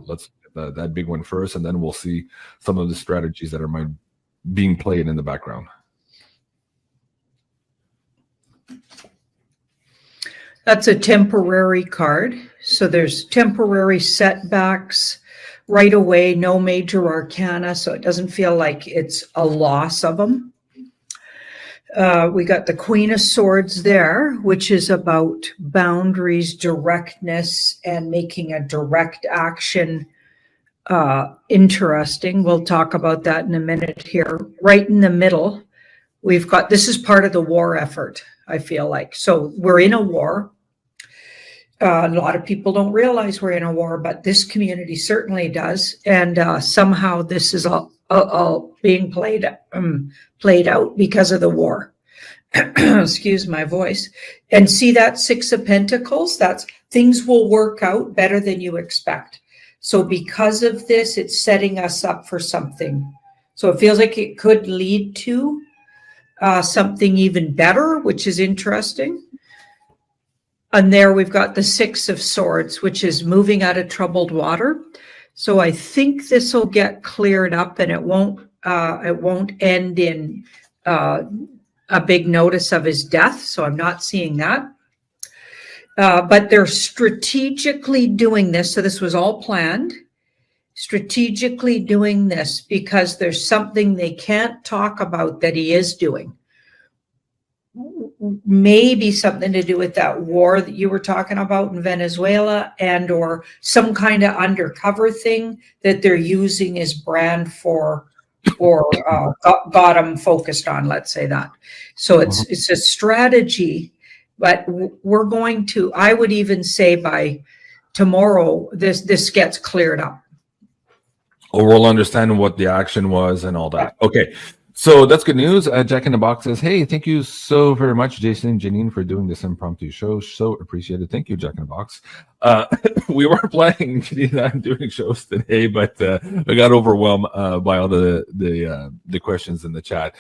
let's get that big one first, and then we'll see some of the strategies that are being played in the background. That's a temporary card. So there's temporary setbacks right away, no major arcana, so it doesn't feel like it's a loss of them. We got the Queen of Swords there, which is about boundaries, directness, and making a direct action interesting. We'll talk about that in a minute here. Right in the middle, we've got, this is part of the war effort, I feel like. So we're in a war. A lot of people don't realize we're in a war, but this community certainly does. And somehow this is all being played out because of the war. Excuse my voice. And see that Six of Pentacles? That's things will work out better than you expect. So because of this, it's setting us up for something. So it feels like it could lead to something even better, which is interesting. And there we've got the Six of Swords, which is moving out of troubled water. So I think this will get cleared up, and it won't end in a big notice of his death. So I'm not seeing that. But they're strategically doing this. So this was all planned. Strategically doing this because there's something they can't talk about that he is doing. Maybe something to do with that war that you were talking about in Venezuela, and or some kind of undercover thing that they're using as brand for, or got them focused on, let's say that. So it's a strategy, but we're going to, I would even say by tomorrow, this gets cleared up. Or we'll understand what the action was and all that. Okay. So that's good news. Jack in the Box says, hey, thank you so very much, Jason and Janine, for doing this impromptu show. So appreciated. Thank you, Jack in the Box. We were planning, Janine and I, doing shows today, but I got overwhelmed by all the questions in the chat.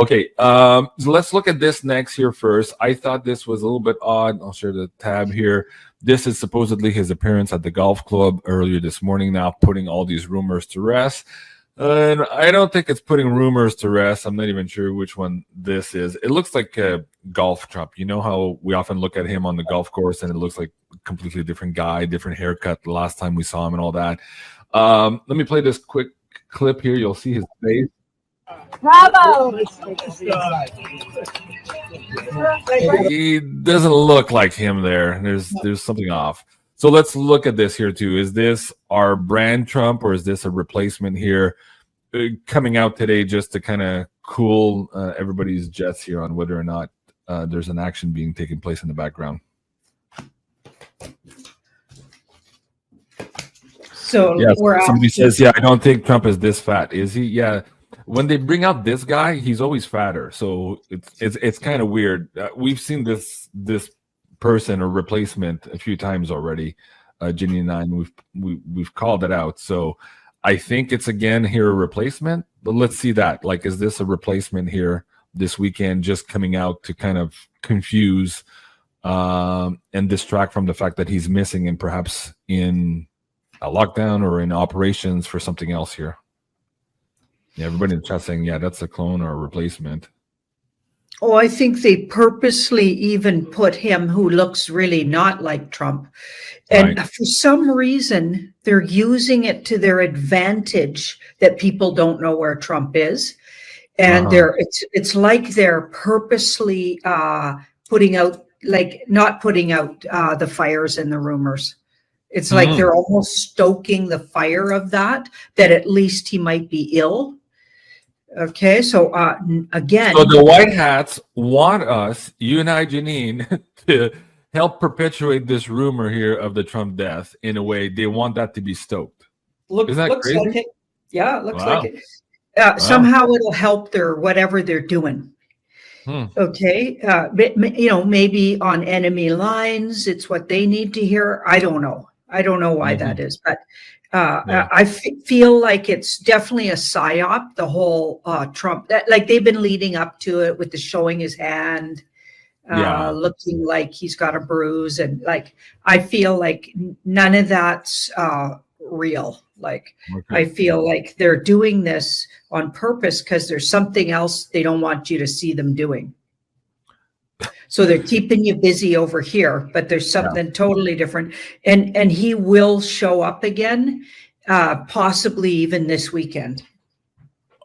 Okay, so let's look at this next here first. I thought this was a little bit odd. I'll share the tab here. This is supposedly his appearance at the golf club earlier this morning, now putting all these rumors to rest. And I don't think it's putting rumors to rest. I'm not even sure which one this is. It looks like a golf Trump. You know how we often look at him on the golf course and it looks like a completely different guy, different haircut the last time we saw him and all that. Let me play this quick clip here. You'll see his face. Bravo! He doesn't look like him there. There's something off. So let's look at this here too. Is this our brand Trump, or is this a replacement here coming out today just to kind of cool everybody's jets here on whether or not there's an action being taken place in the background? So yeah, somebody says, yeah, I don't think Trump is this fat. Is he? Yeah. When they bring out this guy, he's always fatter. So it's kind of weird. We've seen this person or replacement a few times already, Janine and I, and we've called it out. So I think it's again here a replacement, but let's see that. Like, is this a replacement here this weekend, just coming out to kind of confuse and distract from the fact that he's missing and perhaps in a lockdown or in operations for something else here? Yeah, everybody in the chat saying, yeah, that's a clone or a replacement. Oh, I think they purposely even put him who looks really not like Trump. And right. For some reason, they're using it to their advantage that people don't know where Trump is. And it's like they're purposely putting out, like not putting out the fires and the rumors. It's like they're almost stoking the fire of that at least he might be ill. Okay, so again, so the white hats want us, you and I, Janine, to help perpetuate this rumor here of the Trump death. In a way, they want that to be stoked. Isn't that looks crazy? like it. Yeah, it looks like it. Somehow it'll help their whatever they're doing. Okay, maybe on enemy lines, it's what they need to hear. I don't know why that is, but. I feel like it's definitely a psyop, the whole Trump, like they've been leading up to it with the showing his hand, looking like he's got a bruise. And like, I feel like none of that's real. Like, Okay. I feel like they're doing this on purpose because there's something else they don't want you to see them doing. So they're keeping you busy over here, but there's something totally different. And he will show up again, possibly even this weekend.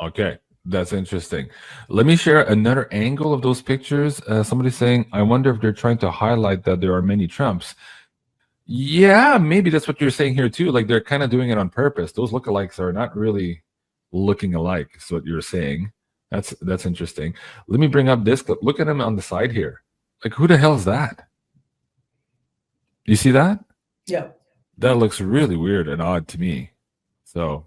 Okay, that's interesting. Let me share another angle of those pictures. Somebody's saying, I wonder if they're trying to highlight that there are many Trumps. Yeah, maybe that's what you're saying here too. Like they're kind of doing it on purpose. Those lookalikes are not really looking alike, is what you're saying. That's interesting. Let me bring up this clip. Look at him on the side here. Like, who the hell is that? You see that? Yeah. That looks really weird and odd to me. So,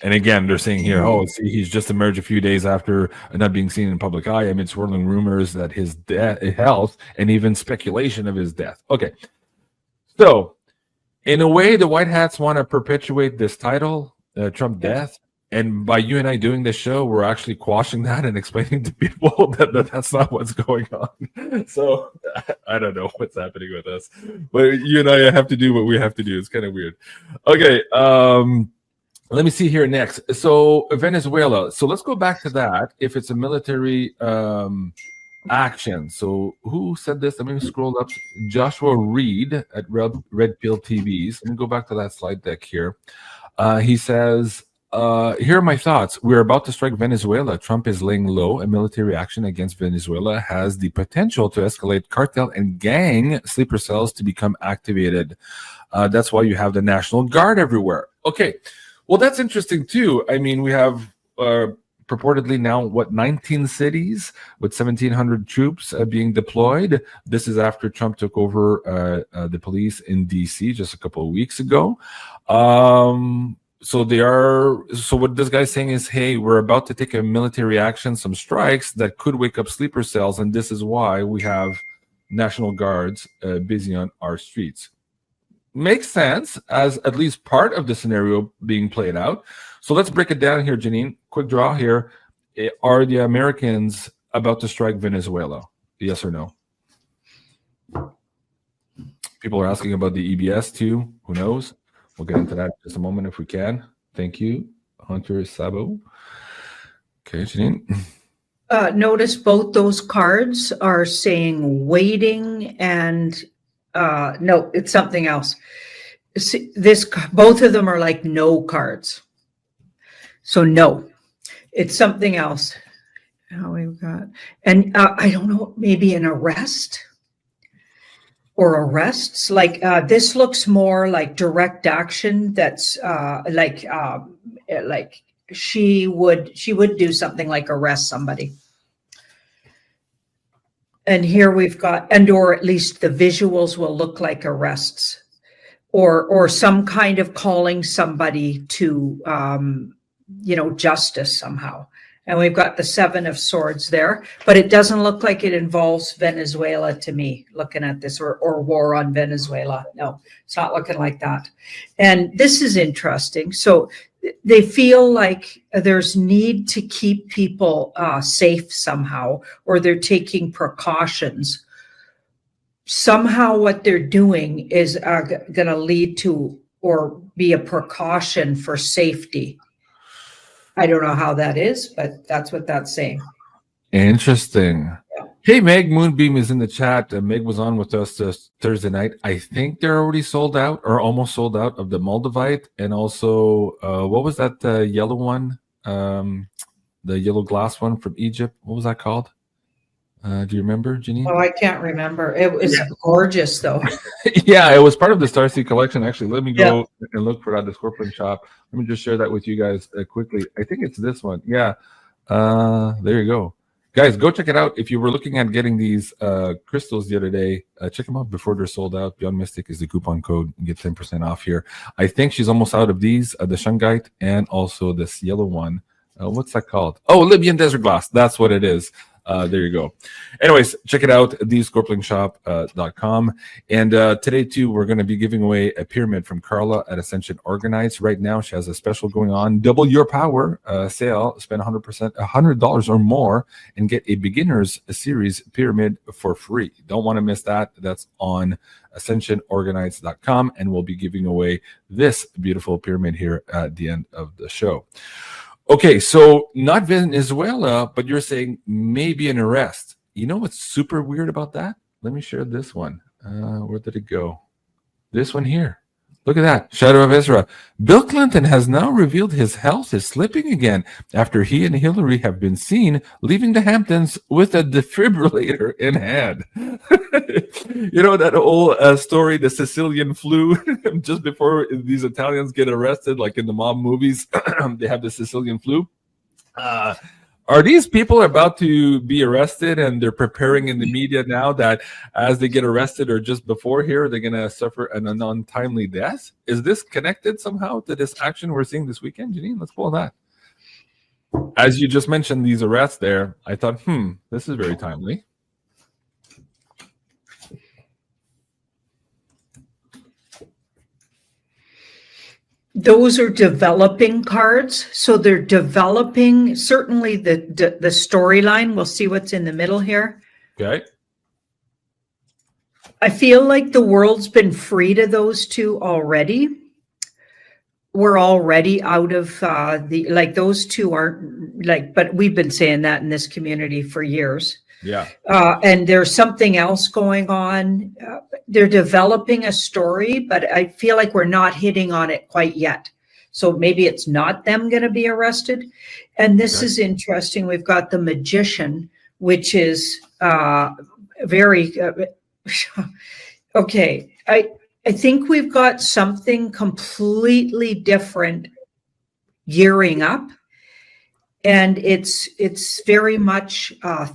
and again, they're saying here, oh, see, he's just emerged a few days after not being seen in public eye amid swirling rumors that his health and even speculation of his death. Okay. So, in a way, the White Hats want to perpetuate this title, Trump death. And by you and I doing this show, we're actually quashing that and explaining to people that that's not what's going on. So I don't know what's happening with us. But you and I have to do what we have to do. It's kind of weird. Okay. Let me see here next. So Venezuela. So let's go back to that. If it's a military action. So who said this? Let me scroll up. Joshua Reed at Red Pill TVs. Let me go back to that slide deck here. He says, here are my thoughts. We're about to strike Venezuela. Trump is laying low. A military action against Venezuela has the potential to escalate cartel and gang sleeper cells to become activated. That's why you have the National Guard everywhere. Okay. Well, that's interesting too. I mean, we have purportedly now, 19 cities with 1,700 troops being deployed. This is after Trump took over the police in D.C. just a couple of weeks ago. So what this guy's saying is, hey, we're about to take a military action, some strikes that could wake up sleeper cells, and this is why we have National Guards busy on our streets. Makes sense as at least part of the scenario being played out. So let's break it down here, Janine. Quick draw here. Are the Americans about to strike Venezuela? Yes or no? People are asking about the EBS too. Who knows? We'll get into that in just a moment if we can. Thank you, Hunter Sabo. Okay, Janine. Notice both those cards are saying waiting and no, it's something else. See, both of them are like no cards. So no, it's something else. Oh, we've got, and I don't know, maybe an arrest or arrests. Like this looks more like direct action. That's like she would do something like arrest somebody. And here we've got, or at least the visuals will look like arrests, or some kind of calling somebody to, justice somehow. And we've got the 7 of Swords there, but it doesn't look like it involves Venezuela to me, looking at this, or war on Venezuela. No, it's not looking like that. And this is interesting. So they feel like there's need to keep people safe somehow, or they're taking precautions. Somehow what they're doing is going to lead to or be a precaution for safety. I don't know how that is, but that's what that's saying. Interesting. Yeah. Hey, Meg Moonbeam is in the chat. Meg was on with us Thursday night. I think they're already sold out or almost sold out of the Moldavite. And also, what was that yellow one? The yellow glass one from Egypt. What was that called? Do you remember, Janine? Oh, I can't remember. It was gorgeous, though. Yeah, it was part of the Starseed collection. Actually, let me go and look for that, the Scorpion shop. Let me just share that with you guys quickly. I think it's this one. Yeah, there you go. Guys, go check it out. If you were looking at getting these crystals the other day, check them out before they're sold out. Beyond Mystic is the coupon code. You get 10% off here. I think she's almost out of these, the Shungite and also this yellow one. What's that called? Oh, Libyan Desert Glass. That's what it is. There you go. Anyways, check it out, thescorpionshop.com. And today, too, we're going to be giving away a pyramid from Carla at Ascension Organized. Right now, she has a special going on, Double Your Power sale. Spend $100 or more and get a beginner's series pyramid for free. Don't want to miss that. That's on ascensionorganized.com, and we'll be giving away this beautiful pyramid here at the end of the show. Okay, so not Venezuela, but you're saying maybe an arrest. You know what's super weird about that? Let me share this one. Where did it go? This one here. Look at that. Shadow of Ezra. Bill Clinton has now revealed his health is slipping again after he and Hillary have been seen leaving the Hamptons with a defibrillator in hand. You know that old story, the Sicilian flu, just before these Italians get arrested, like in the mob movies, they have the Sicilian flu. Are these people about to be arrested and they're preparing in the media now that as they get arrested or just before here, they're going to suffer an untimely death? Is this connected somehow to this action we're seeing this weekend? Janine, let's pull that. As you just mentioned, these arrests there, I thought, this is very timely. Those are developing cards. So they're developing certainly the storyline. We'll see what's in the middle here. Okay. I feel like the world's been free to those two already. We're already out of those two aren't but we've been saying that in this community for years. Yeah. And there's something else going on. They're developing a story, but I feel like we're not hitting on it quite yet. So maybe it's not them going to be arrested. And this is interesting. We've got the Magician, which is very okay. I think we've got something completely different gearing up. And it's very much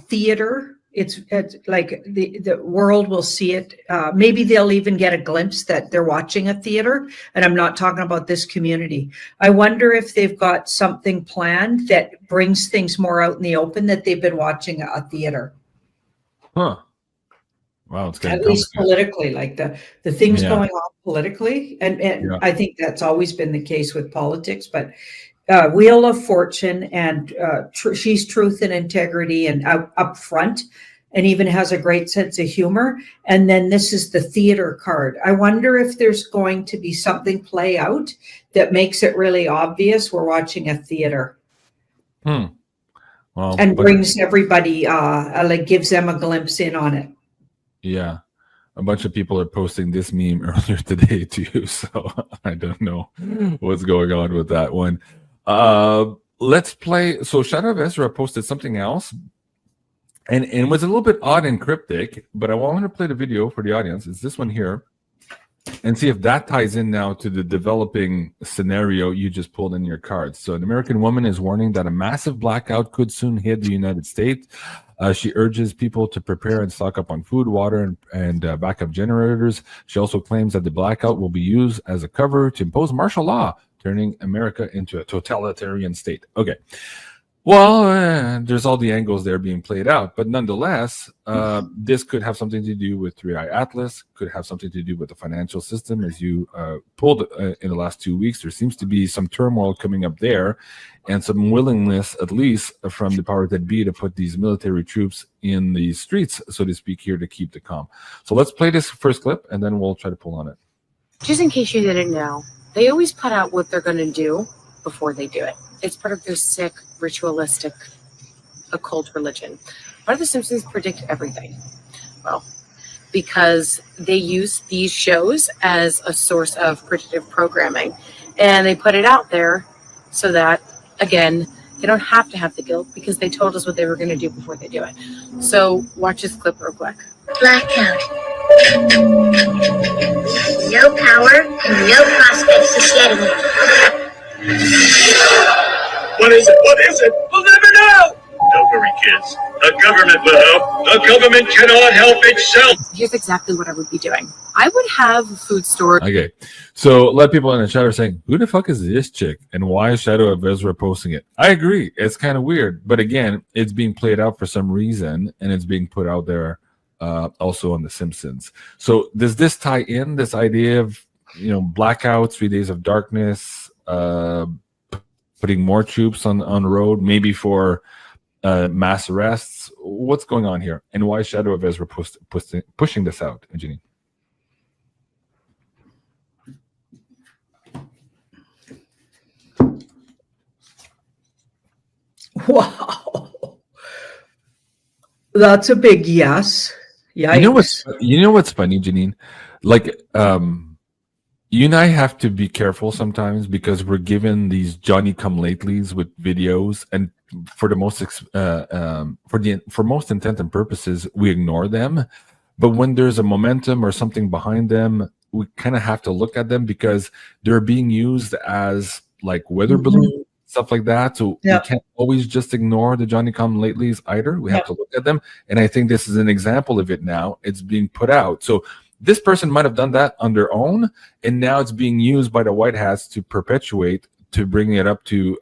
theater. It's like the world will see it. Maybe they'll even get a glimpse that they're watching a theater. And I'm not talking about this community. I wonder if they've got something planned that brings things more out in the open, that they've been watching a theater. Huh. Wow, it's at least politically, like the things going on politically. And I think that's always been the case with politics, but Wheel of Fortune, and she's truth and integrity and up front, and even has a great sense of humor. And then this is the theater card. I wonder if there's going to be something play out that makes it really obvious we're watching a theater. Well, and brings everybody, gives them a glimpse in on it. Yeah. A bunch of people are posting this meme earlier today too, so I don't know what's going on with that one. Let's play. So Shadow of Ezra posted something else, and it was a little bit odd and cryptic, but I want to play the video for the audience. It's this one here, and see if that ties in now to the developing scenario you just pulled in your cards. So an American woman is warning that a massive blackout could soon hit the United States. She urges people to prepare and stock up on food, water, and backup generators. She also claims that the blackout will be used as a cover to impose martial law, turning America into a totalitarian state. Okay. Well, there's all the angles there being played out, but nonetheless, this could have something to do with Three Eye Atlas, could have something to do with the financial system. As you pulled in the last 2 weeks, there seems to be some turmoil coming up there, and some willingness, at least from the powers that be, to put these military troops in the streets, so to speak, here to keep the calm. So let's play this first clip, and then we'll try to pull on it. Just in case you didn't know, they always put out what they're going to do before they do it. It's part of their sick, ritualistic, occult religion. Why do the Simpsons predict everything? Well, because they use these shows as a source of predictive programming. And they put it out there so that, again, they don't have to have the guilt, because they told us what they were going to do before they do it. So watch this clip real quick. Blackout. No power, no prospects of getting it. What is it? What is it? We'll never know! Don't worry, kids. The government will help. The government cannot help itself. Here's exactly what I would be doing. I would have a food store. Okay, so a lot of people in the chat are saying, "Who the fuck is this chick, and why is Shadow of Ezra posting it?" I agree, it's kind of weird, but again, it's being played out for some reason, and it's being put out there also on The Simpsons. So does this tie in this idea of blackouts, 3 days of darkness, putting more troops on the road, maybe for mass arrests? What's going on here, and why is Shadow of Ezra pushing this out, Janine? Wow. That's a big yes. Yikes. You know what's funny, Janine? Like, you and I have to be careful sometimes because we're given these Johnny come latelys with videos, and for the most for most intent and purposes, we ignore them. But when there's a momentum or something behind them, we kind of have to look at them because they're being used as like weather balloons, stuff like that. So we can't always just ignore the Johnny come latelys either. We have to look at them. And I think this is an example of it now. It's being put out. So this person might have done that on their own, and now it's being used by the White Hats to perpetuate, to bring it up to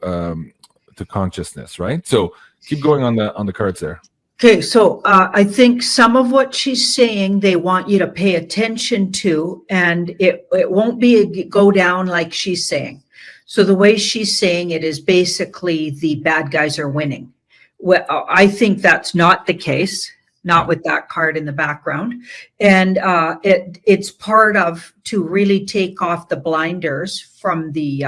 consciousness, right? So keep going on the cards there. Okay, so I think some of what she's saying, they want you to pay attention to, and it won't be go down like she's saying. So the way she's saying it is basically the bad guys are winning. Well, I think that's not the case, not with that card in the background. And it's part of to really take off the blinders from the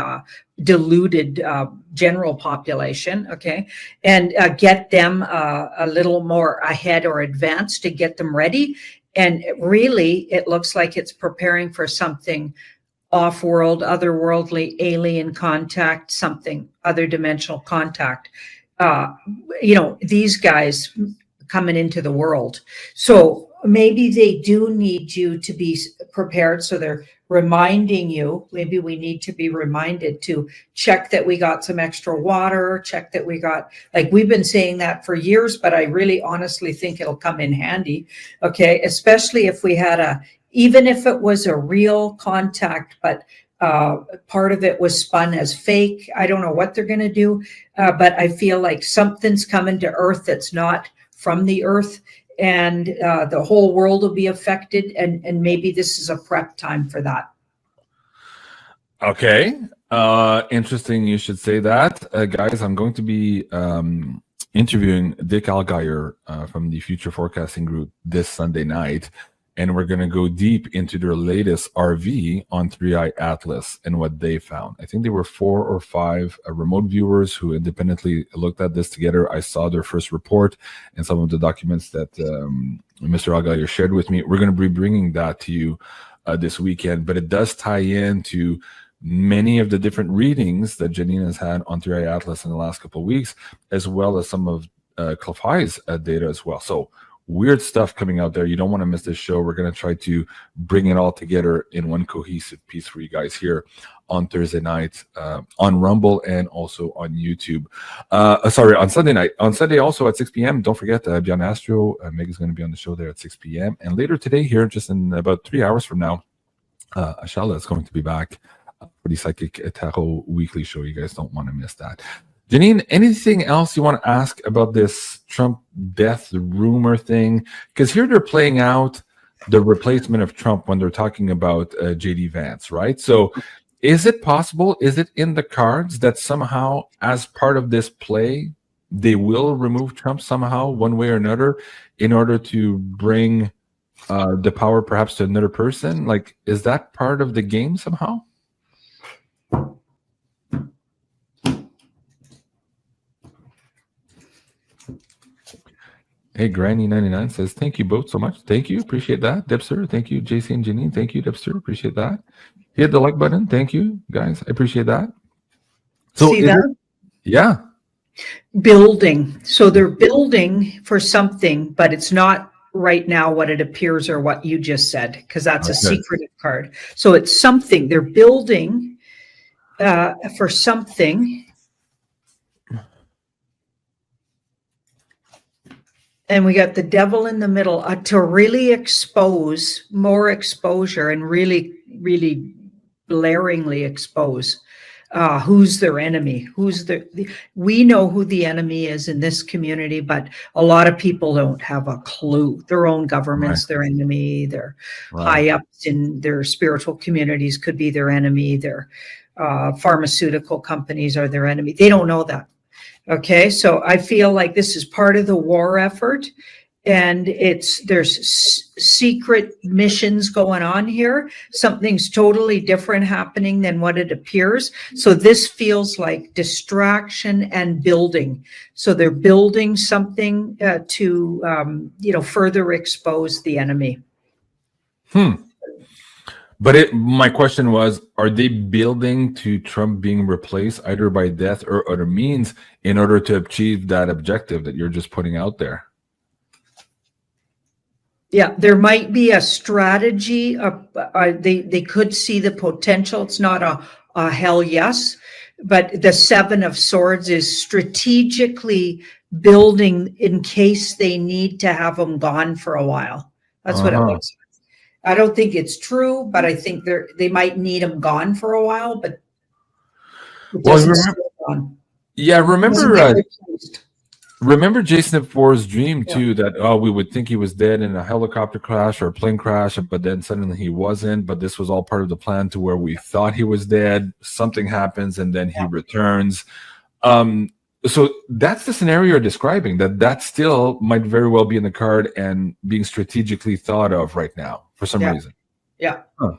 deluded general population, okay, and get them a little more ahead or advanced to get them ready. And really, it looks like it's preparing for something off-world, otherworldly, alien contact, something other dimensional contact. These guys coming into the world. So maybe they do need you to be prepared. So they're reminding you, maybe we need to be reminded to check that we got some extra water, check that we got, like we've been saying that for years, but I really honestly think it'll come in handy. Okay. Especially if we had even if it was a real contact, but part of it was spun as fake. I don't know what they're going to do, but I feel like something's coming to Earth that's not from the Earth, and the whole world will be affected, and maybe this is a prep time for that. Okay. Interesting you should say that. Guys, I'm going to be interviewing Dick Allgaier from the Future Forecasting Group this Sunday night. And we're going to go deep into their latest RV on 3i Atlas and what they found. I think there were 4 or 5 remote viewers who independently looked at this together. I saw their first report and some of the documents that Mr. Allgaier shared with me. We're going to be bringing that to you this weekend, but it does tie into many of the different readings that Janine has had on 3i Atlas in the last couple of weeks, as well as some of Cliff High's data as well. So weird stuff coming out there. You don't want to miss this show. We're going to try to bring it all together in one cohesive piece for you guys here on Thursday night on Rumble and also on YouTube. On Sunday night. On Sunday also at 6 p.m. Don't forget, Beyond Astro, Meg is going to be on the show there at 6 p.m. And later today here, just in about 3 hours from now, Ashala is going to be back for the Psychic Tarot Weekly show. You guys don't want to miss that. Janine, anything else you want to ask about this Trump death rumor thing? Because here they're playing out the replacement of Trump when they're talking about J.D. Vance, right? So is it possible, is it in the cards that somehow as part of this play, they will remove Trump somehow, one way or another, in order to bring the power perhaps to another person? Like, is that part of the game somehow? Hey, Granny99 says, thank you both so much. Thank you. Appreciate that. Dipster, thank you. JC and Janine, thank you. Dipster, appreciate that. Hit the like button. Thank you, guys. I appreciate that. So see that? Yeah. Building. So they're building for something, but it's not right now what it appears or what you just said, because that's a secretive card. So it's something. They're building for something. And we got the devil in the middle to really expose more exposure and really, really blaringly expose who's their enemy, we know who the enemy is in this community, but a lot of people don't have a clue. Their own government's their enemy, their high ups in their spiritual communities could be their enemy, their pharmaceutical companies are their enemy. They don't know that. Okay, so I feel like this is part of the war effort, and there's secret missions going on here. Something's totally different happening than what it appears. So this feels like distraction and building. So they're building something to further expose the enemy. But my question was, are they building to Trump being replaced either by death or other means in order to achieve that objective that you're just putting out there? Yeah, there might be a strategy. They could see the potential. It's not a hell yes, but the Seven of Swords is strategically building in case they need to have them gone for a while. That's what it looks like. I don't think it's true, but I think they might need them gone for a while. But remember Jason Four's dream too, that we would think he was dead in a helicopter crash or a plane crash, but then suddenly he wasn't. But this was all part of the plan to where we thought he was dead. Something happens, and then he returns. So that's the scenario you're describing. That still might very well be in the card and being strategically thought of right now for some reason. Yeah. Do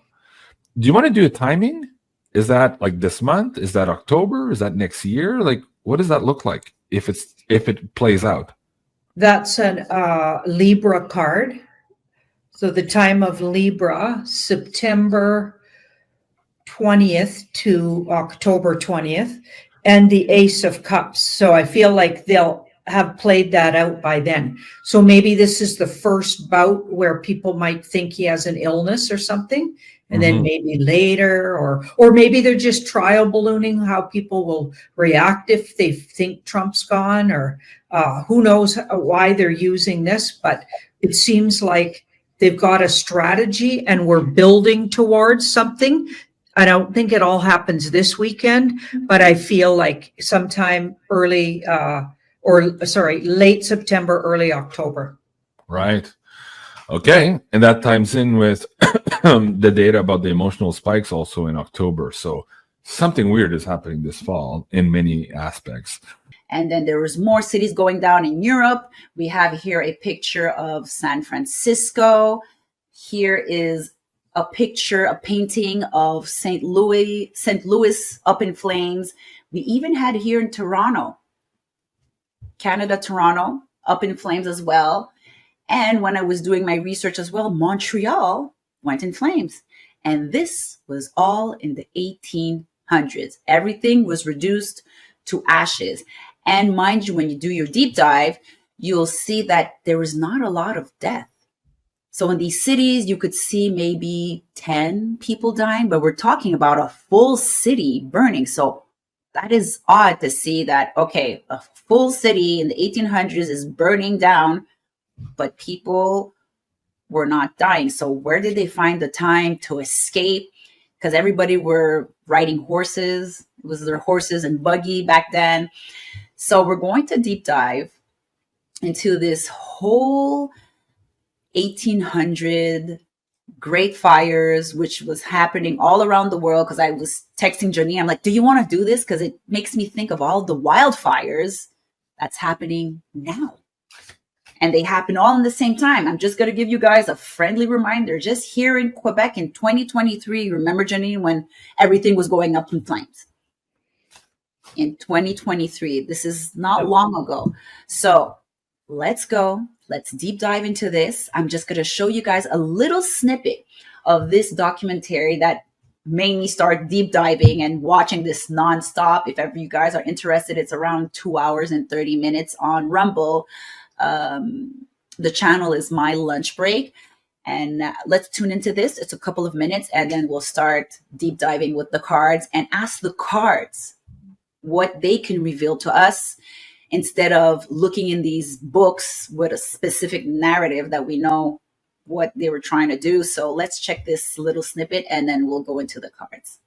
you want to do a timing? Is that like this month? Is that October? Is that next year? Like, what does that look like if it plays out? That's an Libra card. So the time of Libra, September 20th to October 20th. And the Ace of Cups. So I feel like they'll have played that out by then. So maybe this is the first bout where people might think he has an illness or something. And then maybe later, or maybe they're just trial ballooning how people will react if they think Trump's gone, or who knows why they're using this. But it seems like they've got a strategy and we're building towards something. I don't think it all happens this weekend, but I feel like sometime late September, early October. Right. Okay. And that times in with the data about the emotional spikes also in October. So something weird is happening this fall in many aspects. And then there was more cities going down in Europe. We have here a picture of San Francisco. Here is a painting of St. Louis up in flames. We even had here in Toronto, Canada, Toronto, up in flames as well. And when I was doing my research as well, Montreal went in flames. And this was all in the 1800s. Everything was reduced to ashes. And mind you, when you do your deep dive, you'll see that there was not a lot of death. So in these cities, you could see maybe 10 people dying, but we're talking about a full city burning. So that is odd to see that, okay, a full city in the 1800s is burning down, but people were not dying. So where did they find the time to escape? Because everybody were riding horses. It was their horses and buggy back then. So we're going to deep dive into this whole 1800 great fires, which was happening all around the world. Because I was texting Janine, I'm like, do you want to do this? Because it makes me think of all the wildfires that's happening now. And they happen all in the same time. I'm just going to give you guys a friendly reminder. Just here in Quebec in 2023, remember, Janine, when everything was going up in flames? In 2023, this is not long ago. So let's go. Let's deep dive into this. I'm just going to show you guys a little snippet of this documentary that made me start deep diving and watching this nonstop. If ever you guys are interested, it's around 2 hours and 30 minutes on Rumble. The channel is My Lunch Break. And let's tune into this. It's a couple of minutes, and then we'll start deep diving with the cards and ask the cards what they can reveal to us instead of looking in these books with a specific narrative that we know what they were trying to do. So let's check this little snippet and then we'll go into the cards.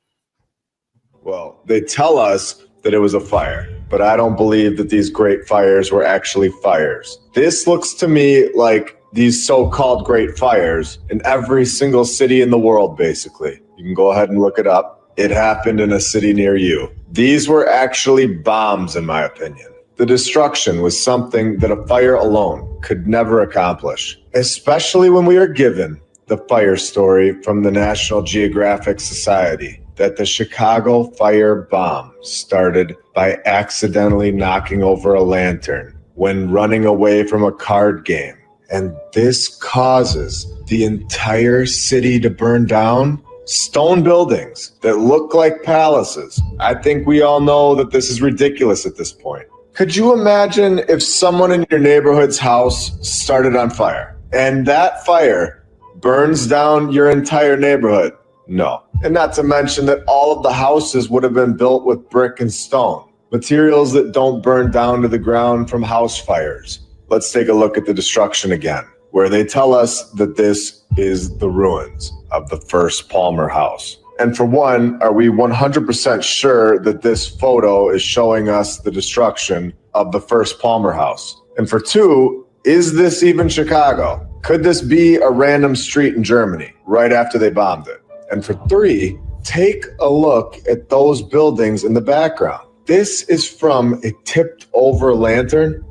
Well, they tell us that it was a fire, but I don't believe that these great fires were actually fires. This looks to me like these so-called great fires in every single city in the world, basically. You can go ahead and look it up. It happened in a city near you. These were actually bombs, in my opinion. The destruction was something that a fire alone could never accomplish, especially when we are given the fire story from the National Geographic Society that the Chicago fire bomb started by accidentally knocking over a lantern when running away from a card game. And this causes the entire city to burn down. Stone buildings that look like palaces. I think we all know that this is ridiculous at this point. Could you imagine if someone in your neighborhood's house started on fire and that fire burns down your entire neighborhood? No. And not to mention that all of the houses would have been built with brick and stone, materials that don't burn down to the ground from house fires. Let's take a look at the destruction again, where they tell us that this is the ruins of the first Palmer house. And for one, are we 100% sure that this photo is showing us the destruction of the first Palmer house? And for two, is this even Chicago? Could this be a random street in Germany right after they bombed it? And for three, take a look at those buildings in the background. This is from a tipped over lantern,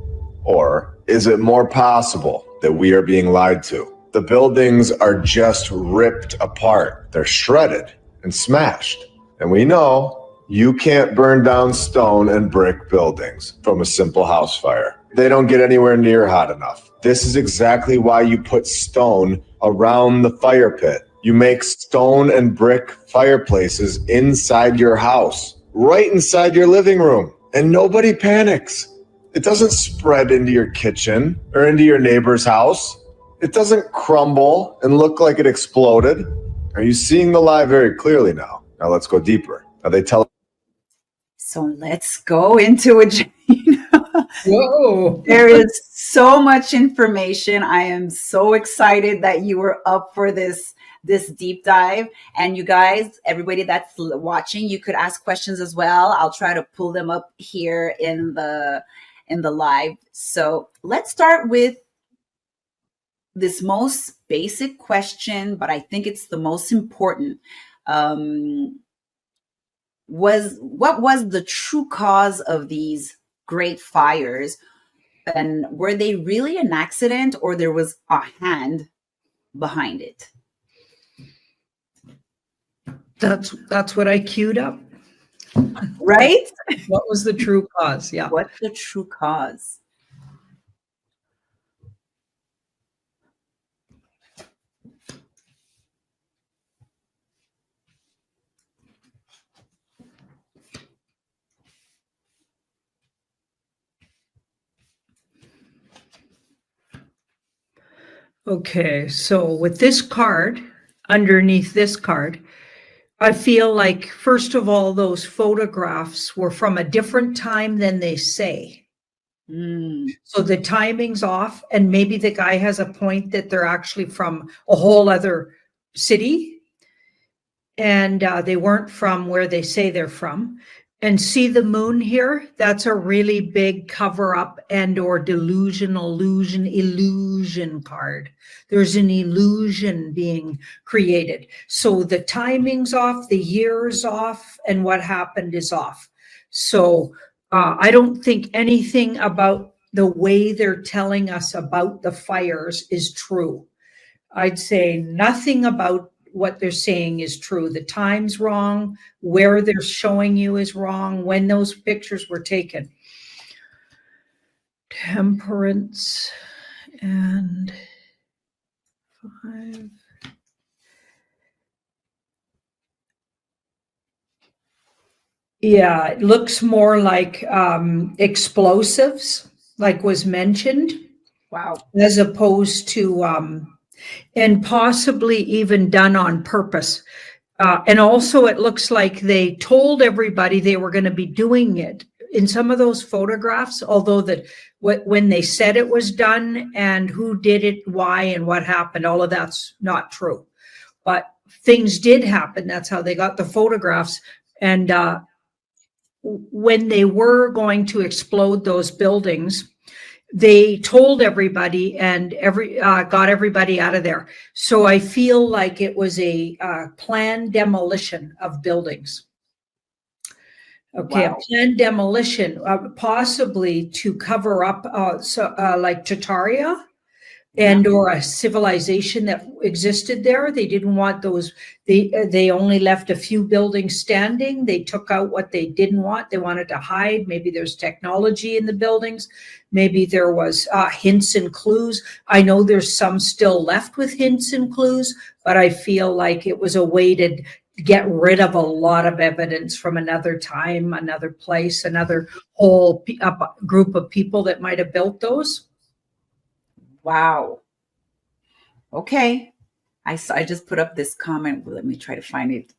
or is it more possible that we are being lied to? The buildings are just ripped apart. They're shredded and smashed. And we know you can't burn down stone and brick buildings from a simple house fire. They don't get anywhere near hot enough. This is exactly why you put stone around the fire pit. You make stone and brick fireplaces inside your house, right inside your living room, and nobody panics. It doesn't spread into your kitchen or into your neighbor's house. It doesn't crumble and look like it exploded. Are you seeing the lie very clearly now? Now let's go deeper. Now they tell. So let's go into it, Janine. Whoa. There is so much information. I am so excited that you were up for this deep dive. And you guys, everybody that's watching, you could ask questions as well. I'll try to pull them up here in the live. So let's start with this most basic question, but I think it's the most important. What was the true cause of these great fires? And were they really an accident, or there was a hand behind it? That's what I queued up. Right? What was the true cause? Yeah. What's the true cause? Okay, so with this card, underneath this card, I feel like, first of all, those photographs were from a different time than they say. So the timing's off, and maybe the guy has a point that they're actually from a whole other city, and they weren't from where they say they're from. And see the moon here? That's a really big cover up and or illusion card. There's an illusion being created. So the timing's off, the year's off, and what happened is off. So I don't think anything about the way they're telling us about the fires is true. I'd say nothing about what they're saying is true. The time's wrong, where they're showing you is wrong, when those pictures were taken. Temperance and 5. Yeah, it looks more like explosives, like was mentioned. Wow. As opposed to and possibly even done on purpose. And also it looks like they told everybody they were going to be doing it in some of those photographs, although when they said it was done and who did it, why, and what happened, all of that's not true. But things did happen. That's how they got the photographs. And when they were going to explode those buildings, they told everybody and got everybody out of there. So I feel like it was a planned demolition of buildings. Okay, Wow. a planned demolition, possibly to cover up, like Tataria and or a civilization that existed there. They didn't want those. They only left a few buildings standing. They took out what they didn't want. They wanted to hide. Maybe there's technology in the buildings. Maybe there was hints and clues. I know there's some still left with hints and clues, but I feel like it was a way to get rid of a lot of evidence from another time, another place, another whole group of people that might have built those. Wow. Okay. I just put up this comment. Let me try to find it.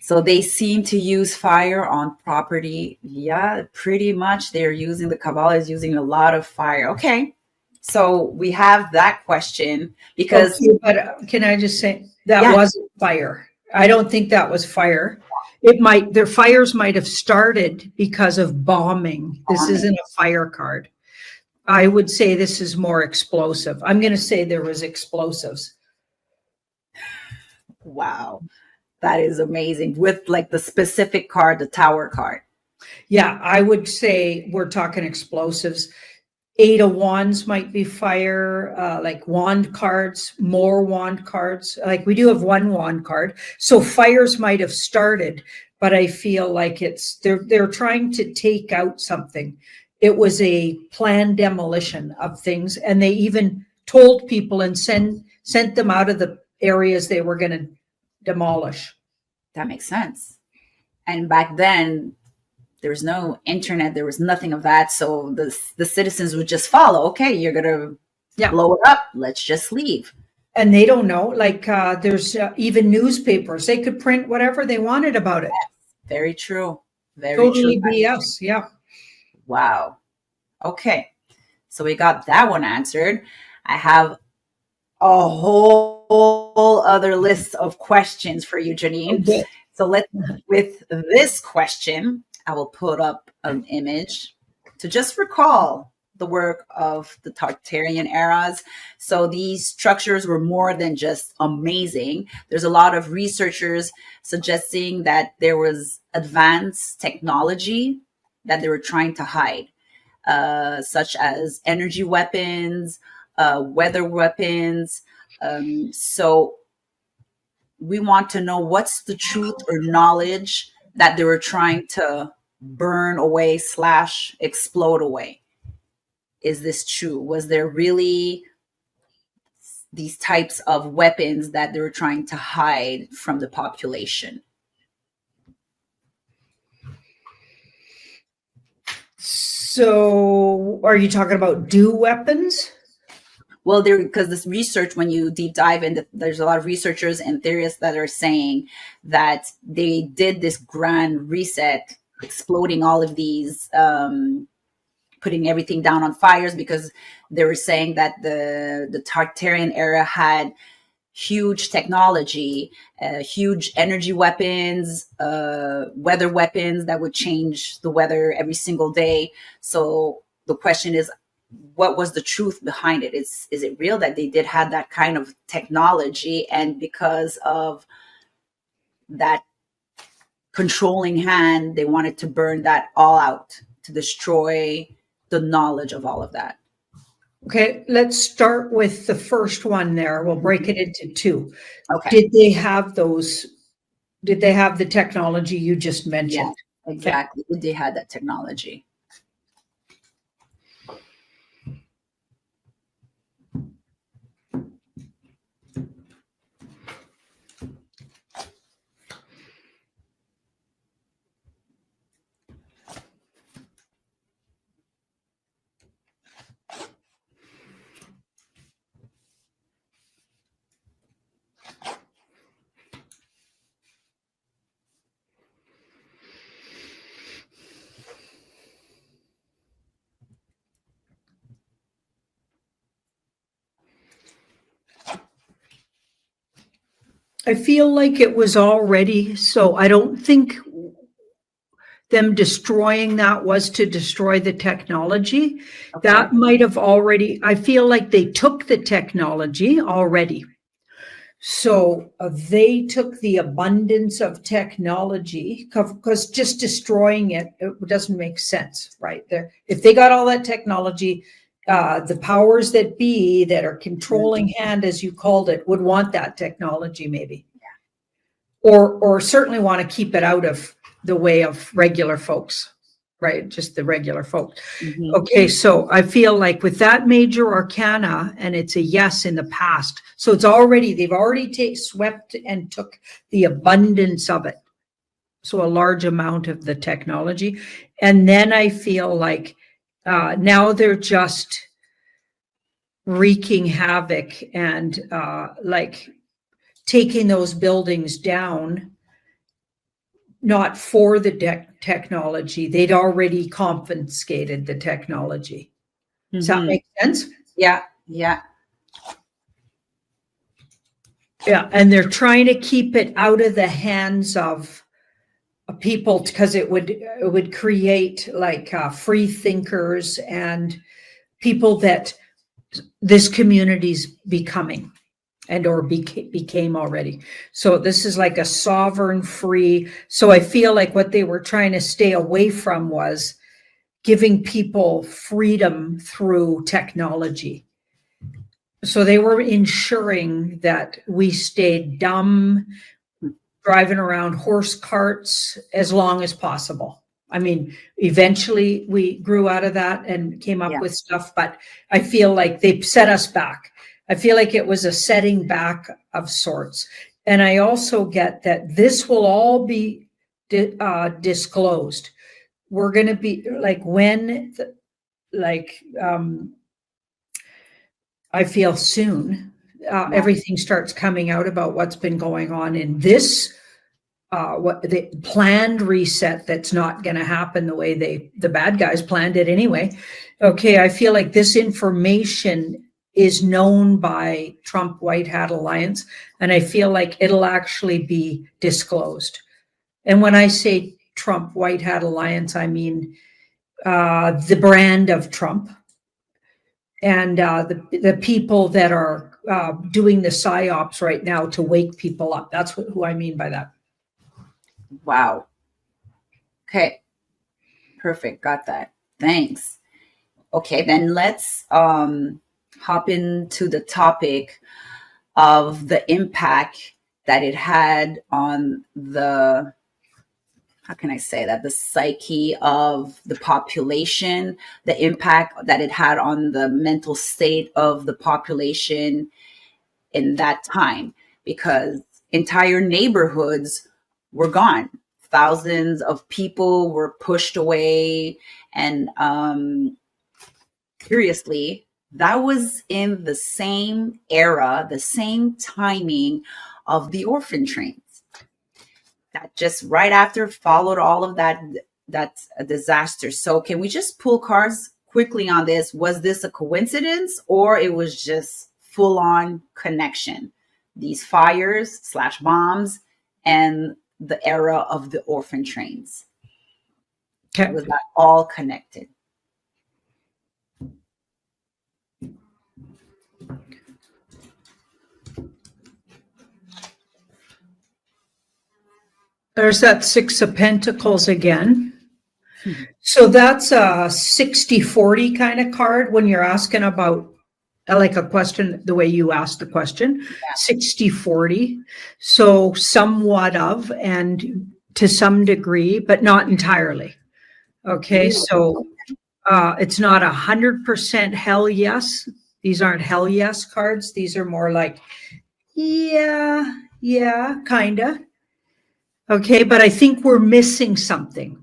So they seem to use fire on property. Yeah, pretty much. They're using, the Kabbalah is using a lot of fire. Okay. So we have that question because. Okay, but can I just say that wasn't fire? I don't think that was fire. Their fires might have started because of bombing. This isn't a fire card. I would say this is more explosive. I'm going to say there was explosives. Wow. That is amazing. With like the specific card, the tower card. Yeah, I would say we're talking explosives. 8 of Wands might be fire, like wand cards, more wand cards. Like we do have one wand card. So fires might have started, but I feel like they're trying to take out something. It was a planned demolition of things, and they even told people and sent them out of the areas they were going to demolish. That makes sense. And back then, there was no internet. There was nothing of that. So the citizens would just follow. Okay, you're going to blow it up. Let's just leave. And they don't know. Like there's even newspapers. They could print whatever they wanted about it. Yes, very true. Very totally true. BS. Yeah. Wow. Okay. So we got that one answered. I have a whole other list of questions for you, Janine. Okay. So with this question, I will put up an image to just recall the work of the Tartarian eras. So these structures were more than just amazing. There's a lot of researchers suggesting that there was advanced technology that they were trying to hide, such as energy weapons, weather weapons. So we want to know what's the truth or knowledge that they were trying to burn away / explode away. Is this true? Was there really these types of weapons that they were trying to hide from the population? So are you talking about weapons? Well, because this research, when you deep dive into, there's a lot of researchers and theorists that are saying that they did this grand reset, exploding all of these, putting everything down on fires, because they were saying that the Tartarian era had huge technology, huge energy weapons, weather weapons that would change the weather every single day. So the question is, what was the truth behind it? Is it real that they did have that kind of technology, and because of that controlling hand, they wanted to burn that all out to destroy the knowledge of all of that? Okay, let's start with the first one there. We'll break it into two. Okay. Did they have the technology you just mentioned? Yeah, exactly. Okay. They had that technology. I feel like it was already, so I don't think them destroying that was to destroy the technology. Okay. That might have already, I feel like they took the technology already. So they took the abundance of technology, because just destroying it doesn't make sense, right? If they got all that technology, the powers that be that are controlling hand, as you called it, would want that technology maybe. Or certainly want to keep it out of the way of regular folks, right? Just the regular folks. Mhm. Okay, so I feel like with that major arcana, and it's a yes in the past, so they've already swept and took the abundance of it. So a large amount of the technology. And then I feel like now they're just wreaking havoc and like taking those buildings down, not for the technology. They'd already confiscated the technology. Does that make sense? Yeah, yeah. Yeah, and they're trying to keep it out of the hands of people, because it would create like free thinkers and people that this community's becoming and or became already. So this is like a sovereign free. So I feel like what they were trying to stay away from was giving people freedom through technology. So they were ensuring that we stayed dumb, driving around horse carts as long as possible. I mean, eventually we grew out of that and came up with stuff, but I feel like they set us back. I feel like it was a setting back of sorts. And I also get that this will all be disclosed. We're going to be like, I feel soon, everything starts coming out about what's been going on in this, what the planned reset that's not going to happen the way the bad guys planned it anyway. Okay, I feel like this information is known by Trump White Hat Alliance, and I feel like it'll actually be disclosed. And when I say Trump White Hat Alliance, I mean the brand of Trump and the people that are doing the psyops right now to wake people up. That's who I mean by that. Wow. Okay. Perfect. Got that. Thanks. Okay, then let's hop into the topic of the impact that it had on the, how can I say that, the psyche of the population, the impact that it had on the mental state of the population in that time, because entire neighborhoods were gone. Thousands of people were pushed away. And curiously, that was in the same era, the same timing of the orphan trains. That just right after followed all of that disaster. So can we just pull cards quickly on this? Was this a coincidence, or it was just full on connection? These fires / bombs and the era of the orphan trains. Okay. Was that all connected? There's that Six of Pentacles again. So that's a 60-40 kind of card when you're asking about like a question, the way you asked the question, 60-40. So somewhat of, and to some degree, but not entirely. Okay, so it's not 100% hell yes. These aren't hell yes cards. These are more like, yeah, kind of. Okay, but I think we're missing something.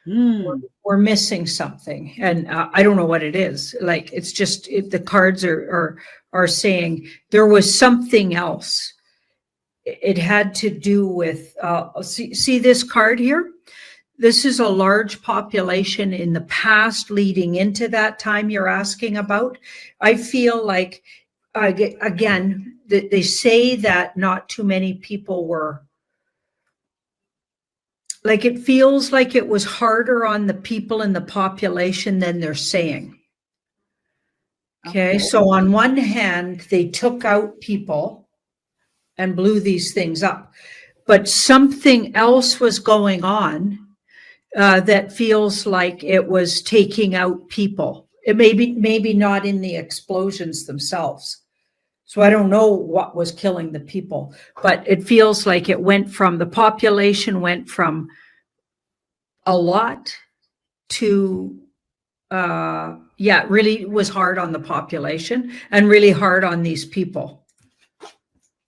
We're missing something, and I don't know what it is. Like, it's just the cards are saying there was something else. It had to do with see this card here. This is a large population in the past leading into that time you're asking about. I feel like again, they say that not too many people were, like, it feels like it was harder on the people in the population than they're saying. Okay, so on one hand, they took out people and blew these things up, but something else was going on that feels like it was taking out people. It maybe not in the explosions themselves. So I don't know what was killing the people, but it feels like it went from, the population went from a lot to, yeah, it really was hard on the population and really hard on these people.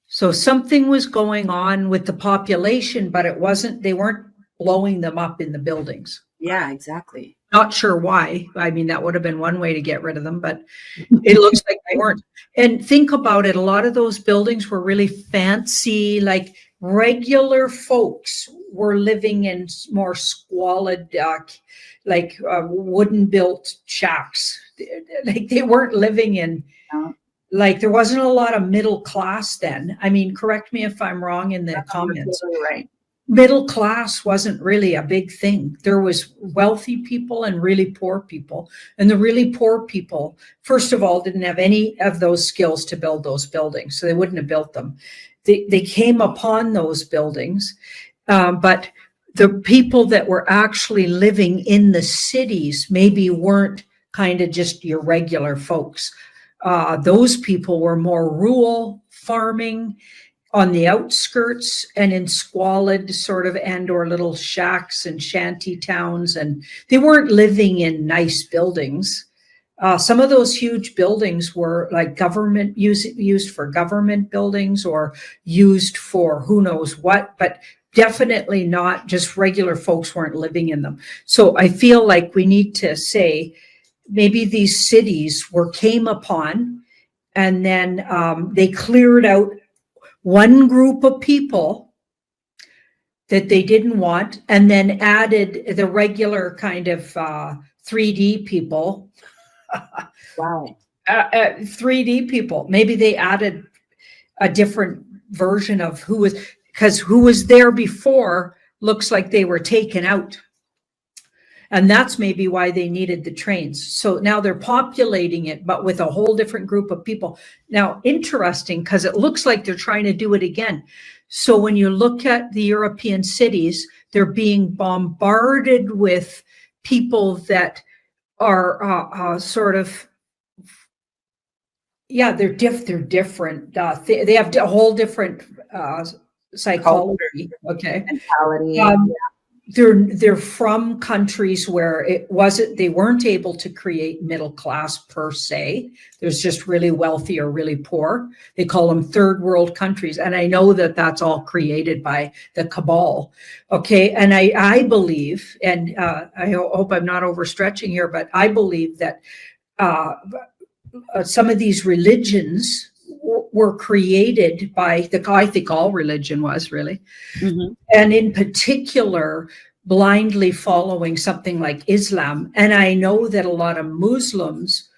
So something was going on with the population, but it wasn't, they weren't blowing them up in the buildings. Yeah, exactly. Not sure why. I mean, that would have been one way to get rid of them, but it looks like they weren't. And think about it. A lot of those buildings were really fancy, like regular folks were living in more squalid, wooden built shacks. Like they weren't living in, like there wasn't a lot of middle class then. I mean, correct me if I'm wrong in the comments. Right. Middle class wasn't really a big thing. There was wealthy people and really poor people. And the really poor people, first of all, didn't have any of those skills to build those buildings. So they wouldn't have built them. They came upon those buildings. But the people that were actually living in the cities maybe weren't kind of just your regular folks. Those people were more rural, farming, on the outskirts and in squalid sort of and or little shacks and shanty towns, and they weren't living in nice buildings. Some of those huge buildings were like government used for government buildings or used for who knows what, but definitely not just regular folks weren't living in them. So I feel like we need to say maybe these cities came upon and then they cleared out one group of people that they didn't want, and then added the regular kind of 3D people. Wow. 3D people. Maybe they added a different version of who was there before looks like they were taken out. And that's maybe why they needed the trains. So now they're populating it, but with a whole different group of people. Now, interesting, because it looks like they're trying to do it again. So when you look at the European cities, they're being bombarded with people that are sort of, yeah, they're different. They have a whole different psychology. Okay. Mentality. They're from countries where they weren't able to create middle class per se. There's just really wealthy or really poor. They call them third world countries. And I know that that's all created by the cabal. Okay. And I believe, and I hope I'm not overstretching here, but I believe that some of these religions were created by I think all religion was really, and in particular, blindly following something like Islam. And I know that a lot of Muslims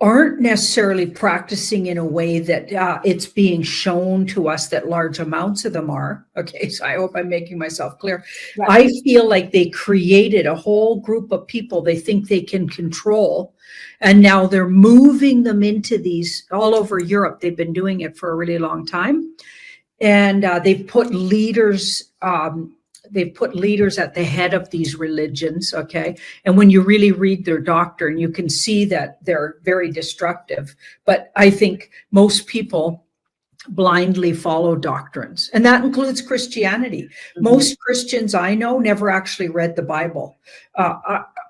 aren't necessarily practicing in a way that it's being shown to us that large amounts of them are. Okay, so I hope I'm making myself clear. Right. I feel like they created a whole group of people they think they can control, and now they're moving them into these all over Europe. They've been doing it for a really long time, and they've put leaders. They've put leaders at the head of these religions, okay? And when you really read their doctrine, you can see that they're very destructive. But I think most people blindly follow doctrines, and that includes Christianity. Most Christians I know never actually read the Bible.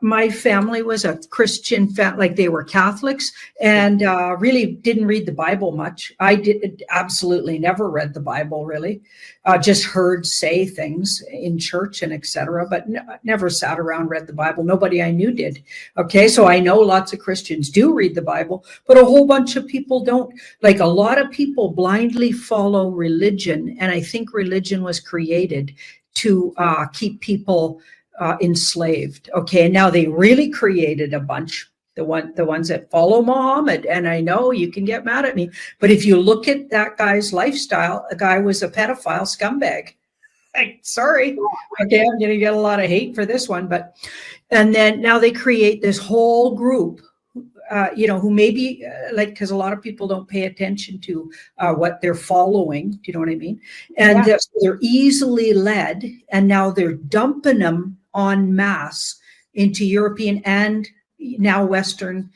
My family was a Christian, like they were Catholics, and really didn't read the Bible much. I did absolutely never read the Bible, really. Just heard say things in church and etc., but never sat around, read the Bible. Nobody I knew did. Okay, so I know lots of Christians do read the Bible, but a whole bunch of people don't. Like a lot of people blindly follow religion, and I think religion was created to keep people enslaved. Okay, and now they really created a bunch the ones that follow Muhammad. And I know you can get mad at me, but if you look at that guy's lifestyle, a guy was a pedophile scumbag. Like, sorry. Okay, I'm going to get a lot of hate for this one, but and then now they create this whole group, who maybe because a lot of people don't pay attention to what they're following. Do you know what I mean? And they're easily led, and now they're dumping them en masse into European and now Western,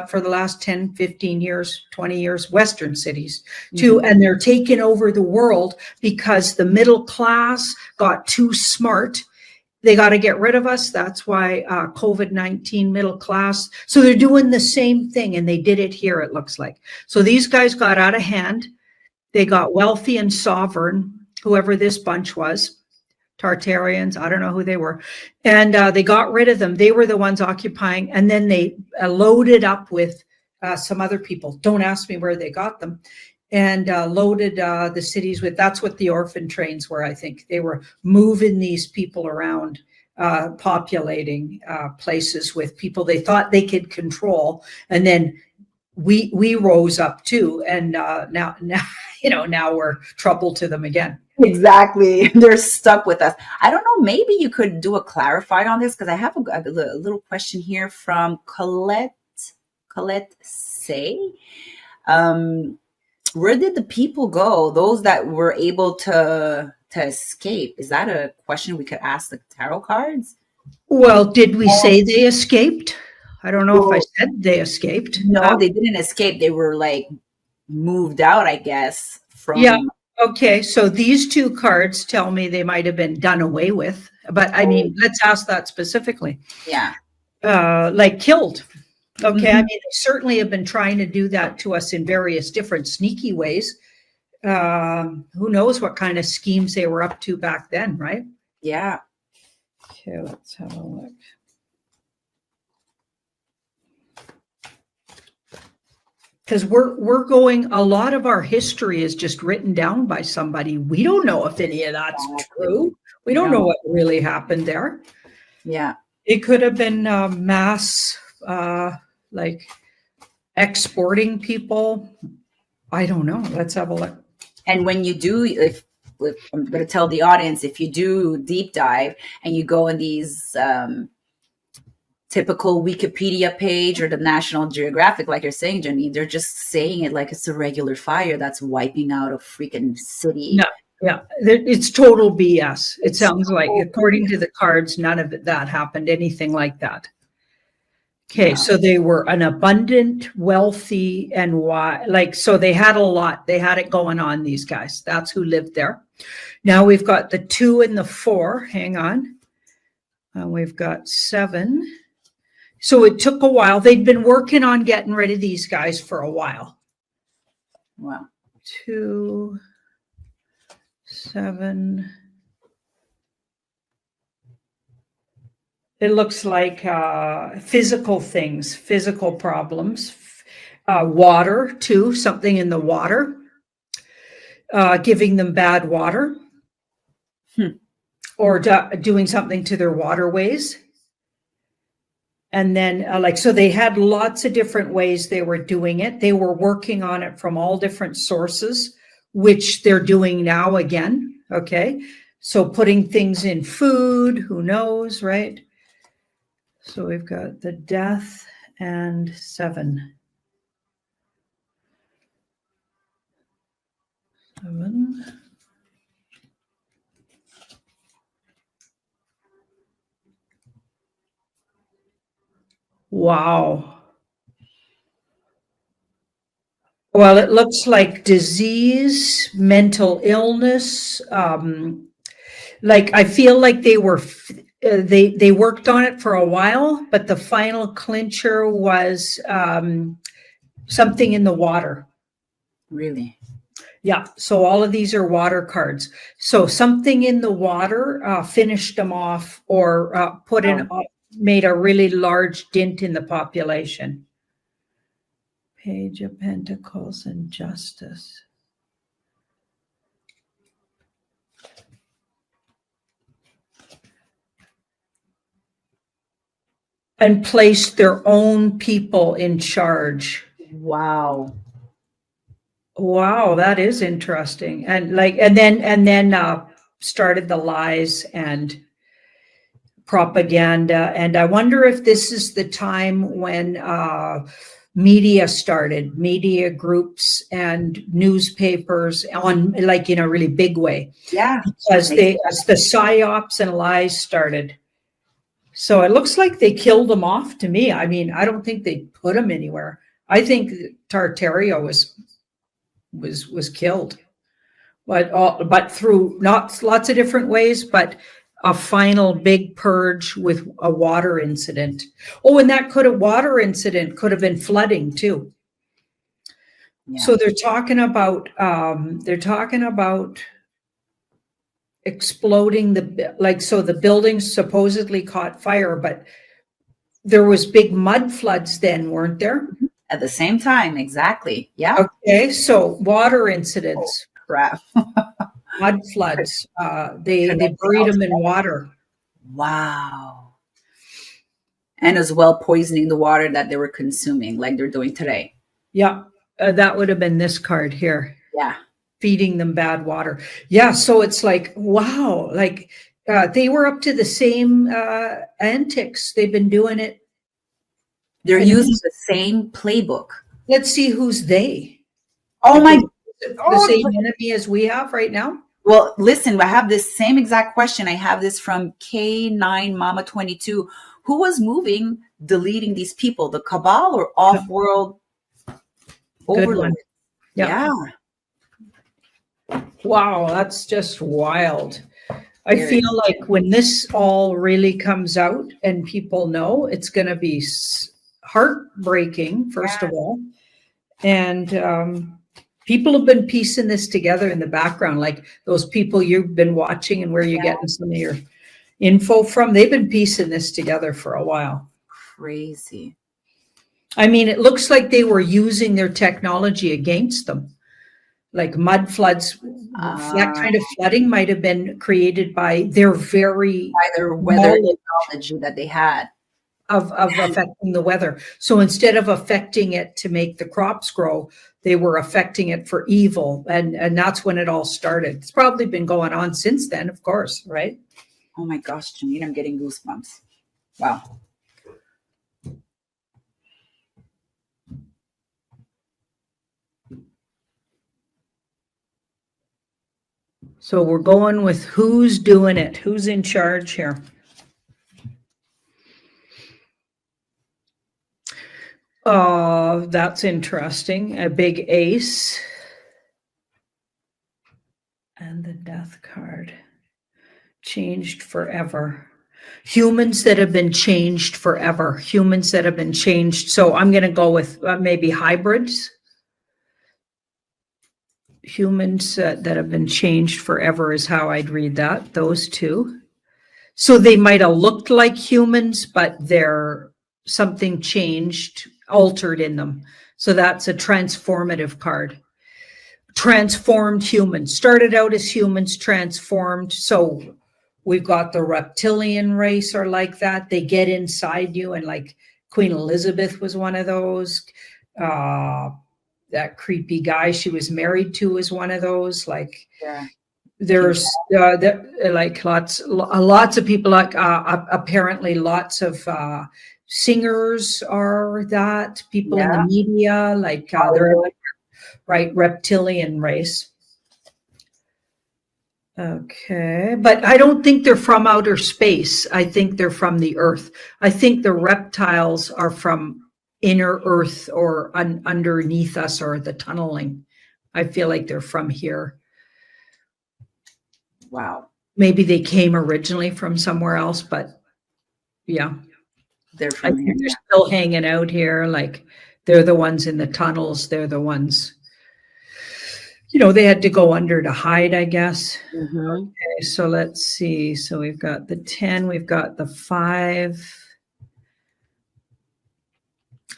for the last 10, 15 years, 20 years, Western cities too. And they're taking over the world because the middle class got too smart. They got to get rid of us. That's why COVID-19 middle class. So they're doing the same thing, and they did it here, it looks like. So these guys got out of hand. They got wealthy and sovereign, whoever this bunch was. Tartarians, I don't know who they were. And they got rid of them. They were the ones occupying. And then they loaded up with some other people. Don't ask me where they got them. And loaded the cities with, that's what the orphan trains were, I think. They were moving these people around, populating places with people they thought they could control. And then we rose up too. And now we're trouble to them again. Exactly. They're stuck with us. I don't know. Maybe you could do a clarified on this, because I have a little question here from Colette Say. Where did the people go? Those that were able to escape? Is that a question we could ask the tarot cards? Well, did we say they escaped? I don't know if I said they escaped. No, they didn't escape. They were like moved out, I guess. Yeah. Okay. So these two cards tell me they might have been done away with. But I mean, let's ask that specifically. Yeah. Like killed. Okay. I mean, they certainly have been trying to do that to us in various different sneaky ways. Who knows what kind of schemes they were up to back then, right? Yeah. Okay, let's have a look. Because we're going, a lot of our history is just written down by somebody. We don't know if any of that's true. We don't know what really happened there. Yeah. It could have been mass, like exporting people. I don't know. Let's have a look. And when you do, if I'm going to tell the audience, if you do deep dive and you go in these typical Wikipedia page or the National Geographic, like you're saying, Janine, they're just saying it like it's a regular fire that's wiping out a freaking city. No, yeah, it's total BS. It sounds like, according to the cards, none of that happened, anything like that. Okay, so they were an abundant, wealthy, and so they had a lot. They had it going on, these guys. That's who lived there. Now we've got the 2 and the 4. Hang on. We've got 7. So it took a while. They'd been working on getting rid of these guys for a while. Wow. 2, 7. It looks like physical things, physical problems. Water, too, something in the water. Giving them bad water. Or doing something to their waterways. And then, so they had lots of different ways they were doing it. They were working on it from all different sources, which they're doing now again. Okay. So putting things in food, who knows, right? So we've got the death and 7. 7. Wow. Well, it looks like disease, mental illness. Like I feel like they were, they worked on it for a while, but the final clincher was something in the water. Really? Yeah. So all of these are water cards. So something in the water finished them off, or made a really large dent in the population. Page of Pentacles and Justice. and placed their own people in charge. Wow. Wow, that is interesting. And then started the lies and propaganda. And I wonder if this is the time when media started, media groups and newspapers on, like, in a really big way, Yeah. as the psyops and lies started. So it looks like they killed them off to me. I mean, I don't think they put them anywhere. I think Tartario was killed, but through not lots of different ways, but a final big purge with a water incident. Oh, and that water incident could have been flooding too. Yeah. So they're talking about exploding so the buildings supposedly caught fire, but there was big mud floods then, weren't there? At the same time, exactly. Yeah. Okay, so water incidents. Oh, crap. Mud floods. They buried them in water. Wow. And as well, poisoning the water that they were consuming, like they're doing today. Yeah, that would have been this card here. Yeah. Feeding them bad water. Yeah, so it's like, wow, like they were up to the same antics. They've been doing it. They're using the same playbook. Let's see who's they. Oh my. The same enemy as we have right now? Well, listen, I have this same exact question. I have this from K9 Mama 22. Who was moving, deleting these people? The cabal or off-world overlord? Yeah. Wow, that's just wild. I feel like when this all really comes out and people know, it's going to be heartbreaking, first of all. And people have been piecing this together in the background, like those people you've been watching and where you're getting some of your info from. They've been piecing this together for a while. Crazy. I mean, it looks like they were using their technology against them. Like mud floods, that kind of flooding might have been created by their weather technology that they had of affecting the weather. So instead of affecting it to make the crops grow, they were affecting it for evil. And that's when it all started. It's probably been going on since then, of course, right? Oh my gosh, Janine, I'm getting goosebumps. Wow. So we're going with who's doing it, who's in charge here. Oh, that's interesting. A big ace. And the death card. Changed forever. Humans that have been changed forever. Humans that have been changed. So I'm going to go with maybe hybrids. Humans that have been changed forever is how I'd read that, those two. So they might have looked like humans, but they're something changed, altered in them. So that's a transformative card. Transformed humans. Started out as humans, transformed. So we've got the reptilian race are like that. They get inside you, and like Queen Elizabeth was one of those. That creepy guy she was married to was one of those. Like, there's like lots of people, like apparently lots of singers are that, people in the media, like they're right, reptilian race. Okay, but I don't think they're from outer space. I think they're from the earth. I think the reptiles are from inner earth or underneath us, or the tunneling. I feel like they're from here. Wow. Maybe they came originally from somewhere else, but yeah. They're from here. They're still hanging out here. Like, they're the ones in the tunnels. They're the ones, you know, they had to go under to hide, I guess. Mm-hmm. Okay, so let's see. So we've got the 10, we've got the 5.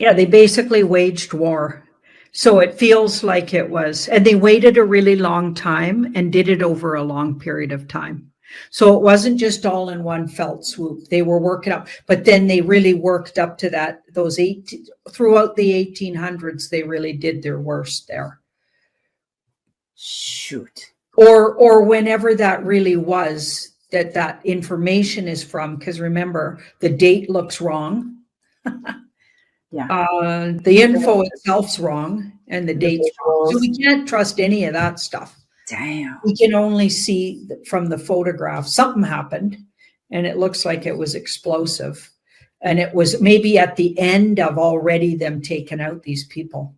Yeah, they basically waged war. So it feels like it was, and they waited a really long time and did it over a long period of time. So it wasn't just all in one felt swoop. They were working up, but then they really worked up to that. Those throughout the 1800s, they really did their worst there. Shoot. Or whenever that really was, that information is from, because remember, the date looks wrong. Yeah. The info itself's wrong and the date's wrong. So we can't trust any of that stuff. Damn. We can only see from the photograph something happened and it looks like it was explosive. And it was maybe at the end of already them taking out these people.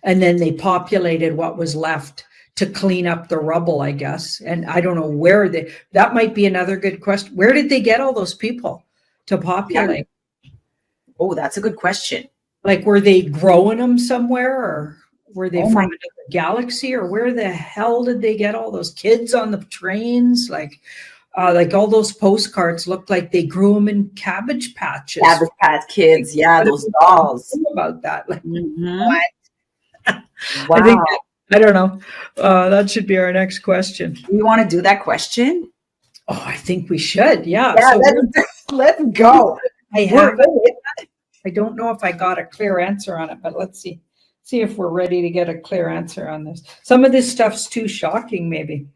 And then they populated what was left to clean up the rubble, I guess. And I don't know where that might be another good question. Where did they get all those people to populate? Yeah. Oh, that's a good question. Like, were they growing them somewhere, or were they from another galaxy, or where the hell did they get all those kids on the trains? Like all those postcards looked like they grew them in cabbage patches. Cabbage Patch Kids, yeah, those dolls. About that, like what? Wow. I don't know. That should be our next question. You want to do that question? Oh, I think we should. Yeah. Yeah, let's go. I don't know if I got a clear answer on it, but let's see if we're ready to get a clear answer on this. Some of this stuff's too shocking, maybe.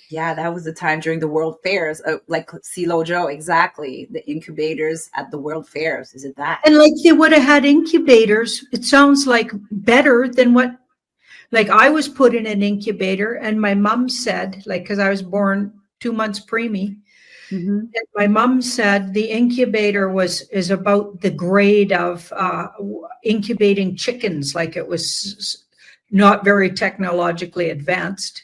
Yeah, that was the time during the World Fairs, like CeeLo Joe, exactly. The incubators at the World Fairs. Is it that? And like they would have had incubators. It sounds like better than what, like I was put in an incubator and my mom said, like, because I was born 2 months preemie. Mm-hmm. And my mom said the incubator is about the grade of incubating chickens, like it was not very technologically advanced.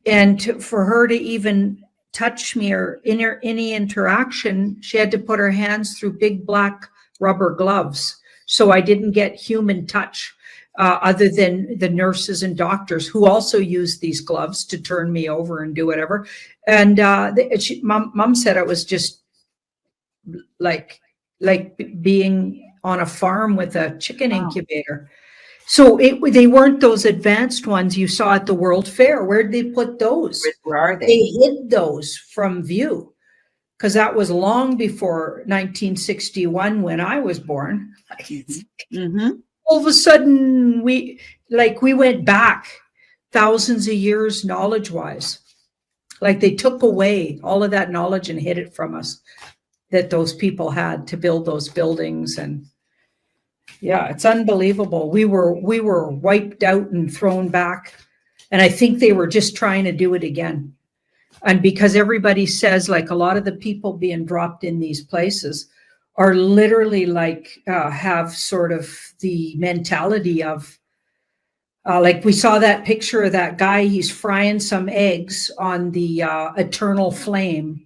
And for her to even touch me or any interaction, she had to put her hands through big black rubber gloves. So I didn't get human touch other than the nurses and doctors who also used these gloves to turn me over and do whatever. And mom said it was just like being on a farm with a chicken incubator. So they weren't those advanced ones you saw at the World Fair. Where'd they put those? Where are they? They hid those from view because that was long before 1961 when I was born. Mm-hmm. All of a sudden, we went back thousands of years knowledge-wise. Like they took away all of that knowledge and hid it from us that those people had to build those buildings. And yeah, it's unbelievable. We were wiped out and thrown back. And I think they were just trying to do it again. And because everybody says, like, a lot of the people being dropped in these places are literally like have sort of the mentality of like we saw that picture of that guy, he's frying some eggs on the eternal flame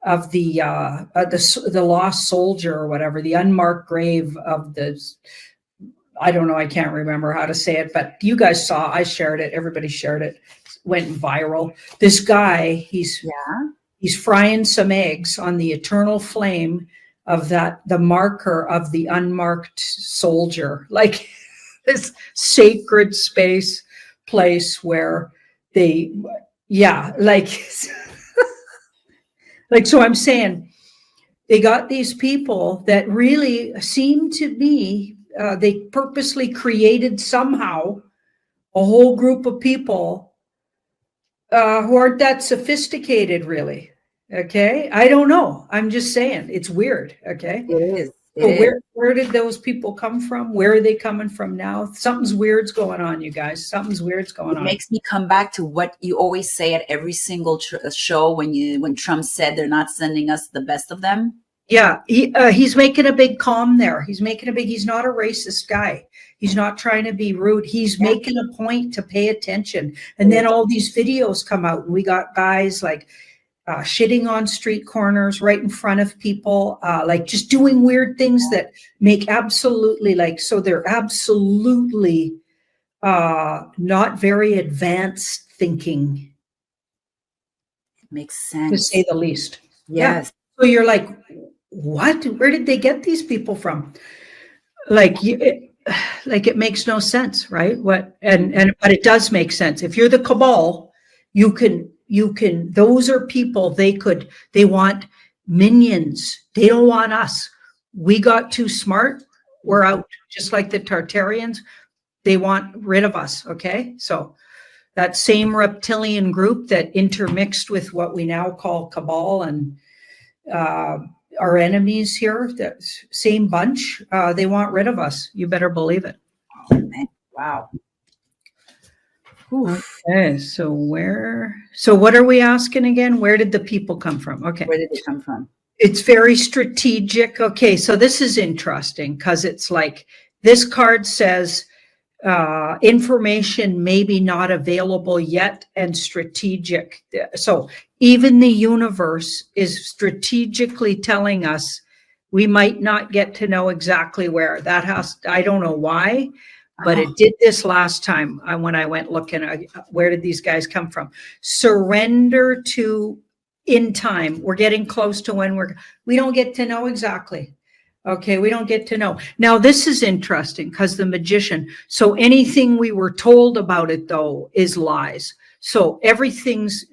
of the lost soldier or whatever, the unmarked grave of the, I don't know, I can't remember how to say it, but you guys saw, I shared it, everybody shared it, went viral. This guy, he's frying some eggs on the eternal flame of the marker of the unmarked soldier, like this sacred place where they, like so I'm saying they got these people that really seem to be, they purposely created somehow a whole group of people who aren't that sophisticated really. Okay. I don't know. I'm just saying it's weird. Okay. It is. So where did those people come from? Where are they coming from now? Something's weird's going on, you guys. Something's weird's going on. It makes me come back to what you always say at every single show when Trump said they're not sending us the best of them. Yeah, he's making a big calm there. He's not a racist guy. He's not trying to be rude. He's making a point to pay attention. And then all these videos come out. And we got guys like shitting on street corners right in front of people, like just doing weird things that make absolutely so they're absolutely not very advanced thinking. Makes sense. To say the least. Yes. Yeah. So you're like, what? Where did they get these people from? It makes no sense, right? But it does make sense. If you're the cabal, you can those are people they want minions. They don't want us. We got too smart. We're out, just like the Tartarians. They want rid of us. Okay. So that same reptilian group that intermixed with what we now call cabal and our enemies here, that same bunch, they want rid of us. You better believe it. Wow. Okay, so what are we asking again? Where did the people come from? Okay. Where did they come from? It's very strategic. Okay, so this is interesting because it's like this card says information maybe not available yet and strategic. So even the universe is strategically telling us we might not get to know exactly where. I don't know why, but it did this last time when I went looking, where did these guys come from? Surrender to in time. We're getting close to when we don't get to know exactly. Okay, we don't get to know. Now, this is interesting because the magician, so anything we were told about it, though, is lies. So everything's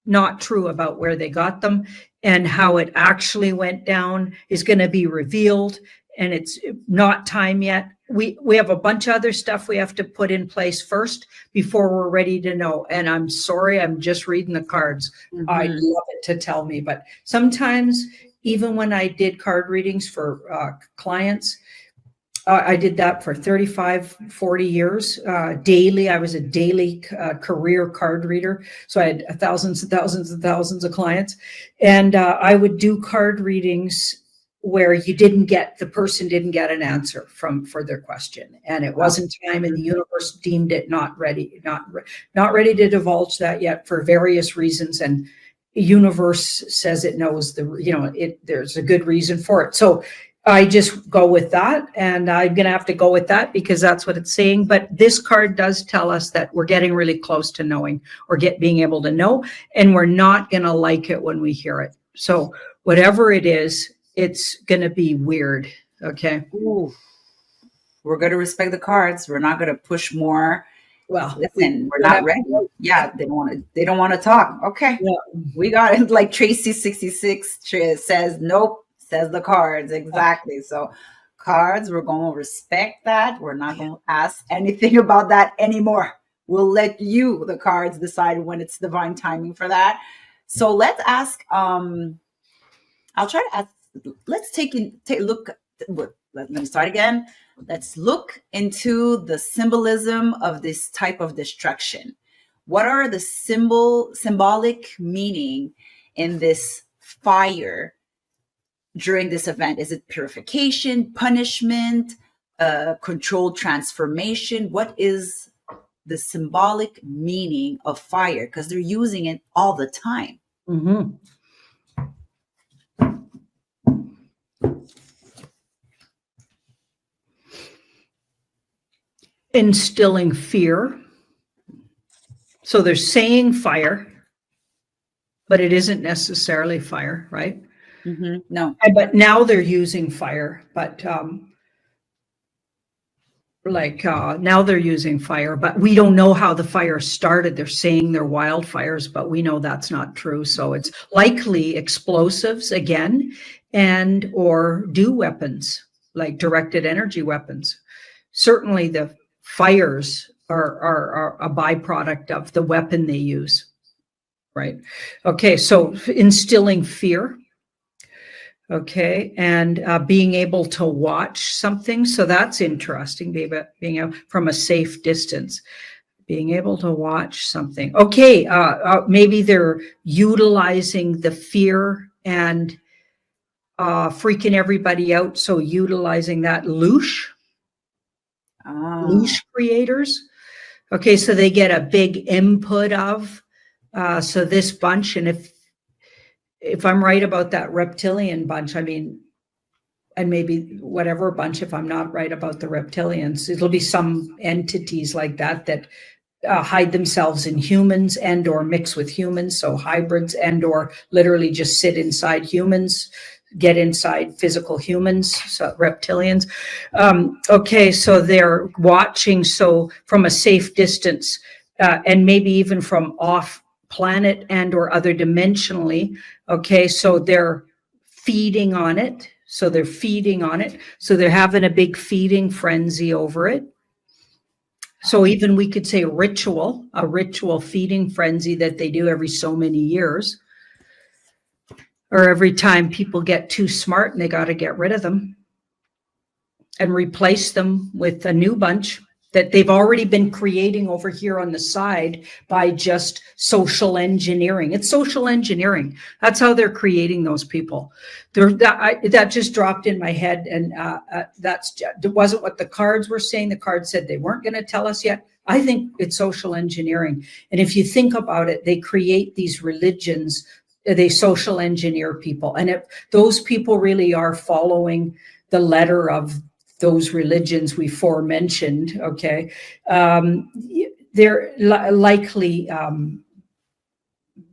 not true about where they got them, and how it actually went down is going to be revealed, and it's not time yet. We have a bunch of other stuff we have to put in place first before we're ready to know. And I'm sorry, I'm just reading the cards. Mm-hmm. I'd love it to tell me, but sometimes even when I did card readings for clients, I did that for 35, 40 years daily. I was a daily career card reader. So I had thousands and thousands and thousands of clients. And I would do card readings where the person didn't get an answer for their question. And it wasn't time, and the universe deemed it not ready to divulge that yet for various reasons. And the universe says it knows there's a good reason for it. So I just go with that, and I'm going to have to go with that because that's what it's saying. But this card does tell us that we're getting really close to knowing or being able to know, and we're not going to like it when we hear it. So whatever it is, it's going to be weird. Okay. Ooh. We're going to respect the cards. We're not going to push more. Well, listen, we're not ready. Yeah, they don't want to talk. Okay. Yeah. We got it. Like Tracy 66 says, nope, says the cards. Exactly. So cards, we're going to respect that. We're not going to ask anything about that anymore. We'll let you, the cards, decide when it's divine timing for that. So let's ask, I'll try to ask, let's take a look. Let me start again. Let's look into the symbolism of this type of destruction. What are the symbolic meaning in this fire during this event? Is it purification, punishment, controlled transformation? What is the symbolic meaning of fire? Because they're using it all the time. Mm-hmm. Instilling fear. So they're saying fire, but it isn't necessarily fire, right? Mm-hmm. No. But now they're using fire, but now they're using fire, but we don't know how the fire started. They're saying they're wildfires, but we know that's not true. So it's likely explosives again, and or dew weapons, like directed energy weapons. Certainly the fires are a byproduct of the weapon they use, right? Okay, so instilling fear. Okay, and being able to watch something. So that's interesting, being from a safe distance, being able to watch something. Okay, maybe they're utilizing the fear and freaking everybody out. So utilizing that loosh creators. Okay, so they get a big input of, so this bunch, and if I'm right about that reptilian bunch, I mean, and maybe whatever bunch, if I'm not right about the reptilians, it'll be some entities like that hide themselves in humans and or mix with humans. So hybrids and or literally just sit inside humans, get inside physical humans, so reptilians. Okay, so they're watching, so from a safe distance, and maybe even from off planet and or other dimensionally. Okay, so they're feeding on it. So they're feeding on it. So they're having a big feeding frenzy over it. So even we could say a ritual feeding frenzy that they do every so many years, or every time people get too smart and they got to get rid of them and replace them with a new bunch that they've already been creating over here on the side by just social engineering. It's social engineering. That's how they're creating those people. That just dropped in my head, and that wasn't what the cards were saying. The cards said they weren't going to tell us yet. I think it's social engineering. And if you think about it, they create these religions, they social engineer people. And if those people really are following the letter of those religions we forementioned, okay, they're likely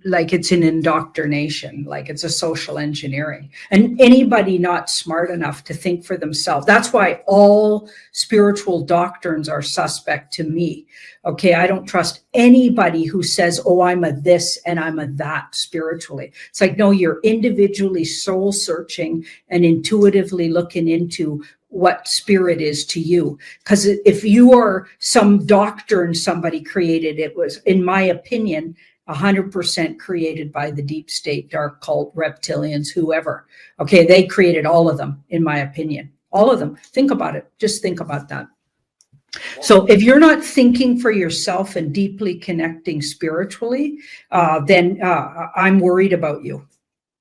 like it's an indoctrination, like it's a social engineering. And anybody not smart enough to think for themselves. That's why all spiritual doctrines are suspect to me. Okay, I don't trust anybody who says, oh, I'm a this and I'm a that spiritually. It's like, no, you're individually soul searching and intuitively looking into what spirit is to you. Because if you are some doctrine somebody created, it was, in my opinion, 100% created by the deep state, dark cult, reptilians, whoever. Okay, they created all of them, in my opinion. All of them. Think about it. Just think about that. So if you're not thinking for yourself and deeply connecting spiritually, then I'm worried about you.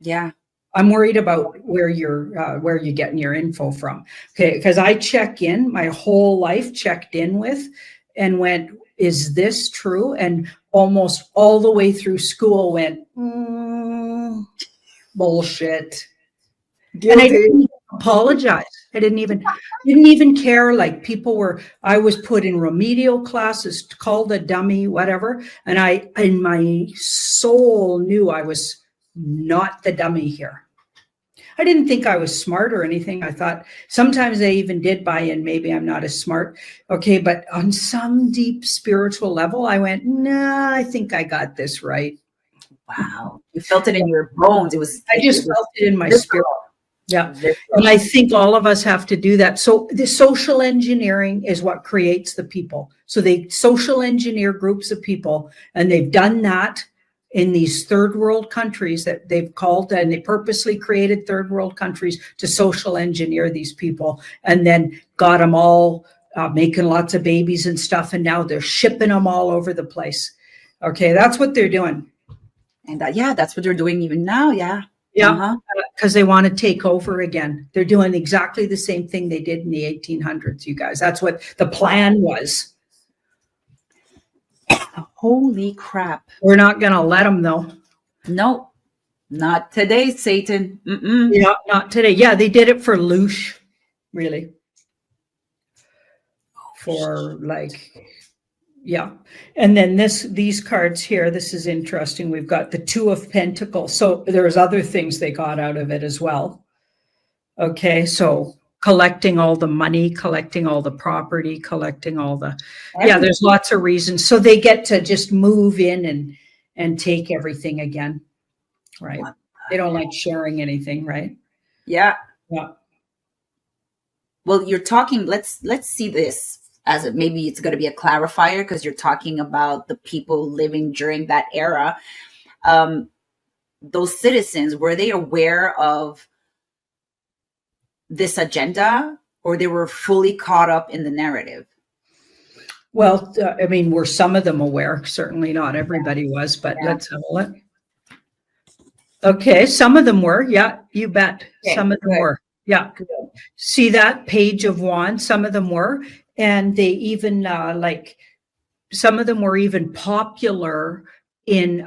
Yeah. I'm worried about where you're getting your info from. Okay, because I check in, my whole life checked in with and went, is this true? And almost all the way through school went, bullshit. Guilty. And I didn't apologize. I didn't even care. Like I was put in remedial classes, called a dummy, whatever. And I, in my soul, knew I was not the dummy here. I didn't think I was smart or anything. I thought sometimes I even did buy in. Maybe I'm not as smart. Okay. But on some deep spiritual level, I went, nah, I think I got this right. Wow. You felt it in your bones. I just felt it in my spirit. Yeah. And I think all of us have to do that. So the social engineering is what creates the people. So they social engineer groups of people, and they've done that in these third world countries that they've called, and they purposely created third world countries to social engineer these people, and then got them all making lots of babies and stuff. And now they're shipping them all over the place. Okay. That's what they're doing. And that's what they're doing even now. Yeah. Yeah. Because they want to take over again. They're doing exactly the same thing they did in the 1800s, you guys. That's what the plan was. Holy crap. We're not going to let them, though. No, not today, Satan. Yeah, not today. Yeah, they did it for Loosh, really. For yeah. And then these cards here, this is interesting. We've got the Two of Pentacles. So there's other things they got out of it as well. Okay, so collecting all the money, collecting all the property, collecting all the, yeah, there's lots of reasons. So they get to just move in and take everything again, right? They don't like sharing anything, right? Yeah. Yeah. Well, you're talking, let's see this as maybe it's going to be a clarifier, because you're talking about the people living during that era. Those citizens, were they aware of this agenda, or they were fully caught up in the narrative? Well, I mean, were some of them aware? Certainly not everybody was, but let's have a look. Okay, some of them were. Yeah, you bet. Okay, some of them were. Yeah. Good. See that Page of Wands? Some of them were. And they even some of them were even popular in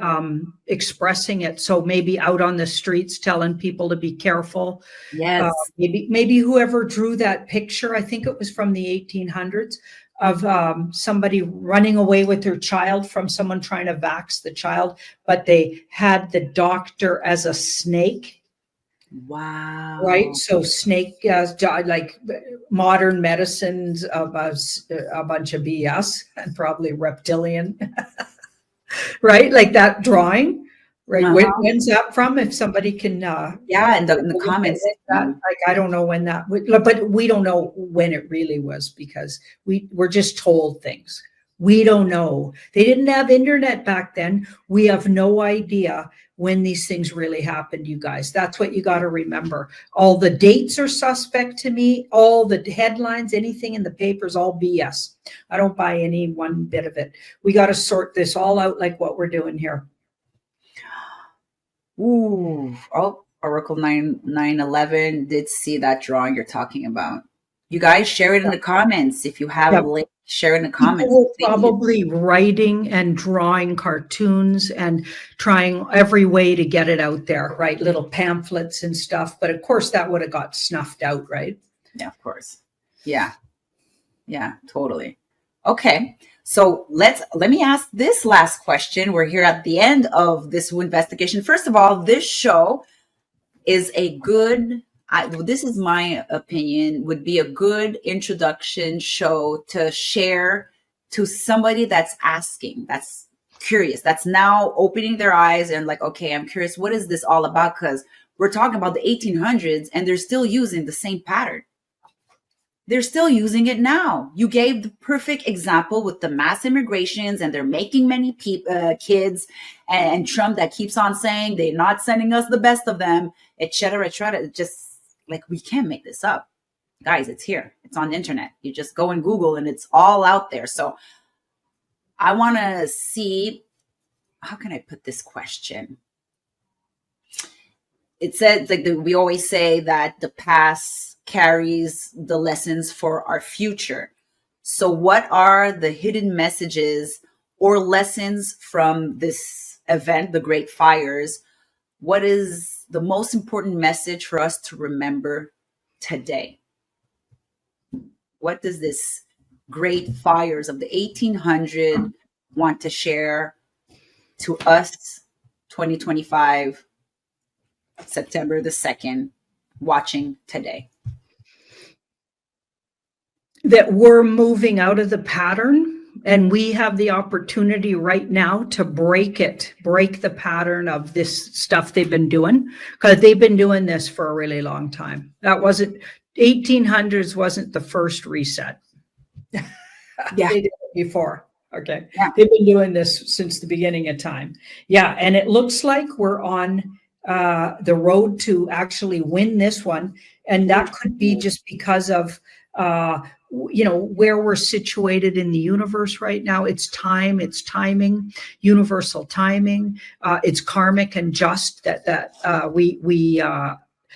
expressing it. So maybe out on the streets telling people to be careful. Yes. Maybe whoever drew that picture, I think it was from the 1800s, of somebody running away with their child from someone trying to vax the child, but they had the doctor as a snake. Wow. Right. So snake, like modern medicines of a bunch of BS and probably reptilian. right? Like that drawing, right? Uh-huh. When's that from? If somebody can, Yeah, in the comments. that, like, I don't know when that, but we don't know when it really was because we're just told things. We don't know. They didn't have internet back then. We have no idea when these things really happened, you guys. That's what you got to remember. All the dates are suspect to me. All the headlines, anything in the papers, all BS. I don't buy any one bit of it. We got to sort this all out like what we're doing here. Ooh, oh, Oracle 911 did see that drawing you're talking about. You guys share it in the comments. If you have a link, share it in the comments. People were probably writing and drawing cartoons and trying every way to get it out there, right? Little pamphlets and stuff. But of course, that would have got snuffed out, right? Yeah, of course. Yeah. Yeah, totally. Okay. So let me ask this last question. We're here at the end of this investigation. First of all, this show is a good, this is my opinion, would be a good introduction show to share to somebody that's asking, that's curious, that's now opening their eyes and like, okay, I'm curious, what is this all about? Because we're talking about the 1800s and they're still using the same pattern. They're still using it now. You gave the perfect example with the mass immigrations and they're making many kids, and Trump that keeps on saying they're not sending us the best of them, et cetera, et cetera. Just like, we can't make this up. Guys, it's here. It's on the internet. You just go and Google and it's all out there. So I want to see, how can I put this question? It says, like, we always say that the past carries the lessons for our future. So what are the hidden messages or lessons from this event, the Great Fires? What is the most important message for us to remember today? What does this Great Fires of the 1800 want to share to us, 2025, September the 2nd, watching today? That we're moving out of the pattern and we have the opportunity right now to break the pattern of this stuff they've been doing, because they've been doing this for a really long time. That wasn't, 1800s wasn't the first reset. Yeah. They did it before. Okay. Yeah. They've been doing this since the beginning of time. Yeah. And it looks like we're on the road to actually win this one. And that could be just because of, where we're situated in the universe right now. It's time, it's timing, universal timing. It's karmic and just that we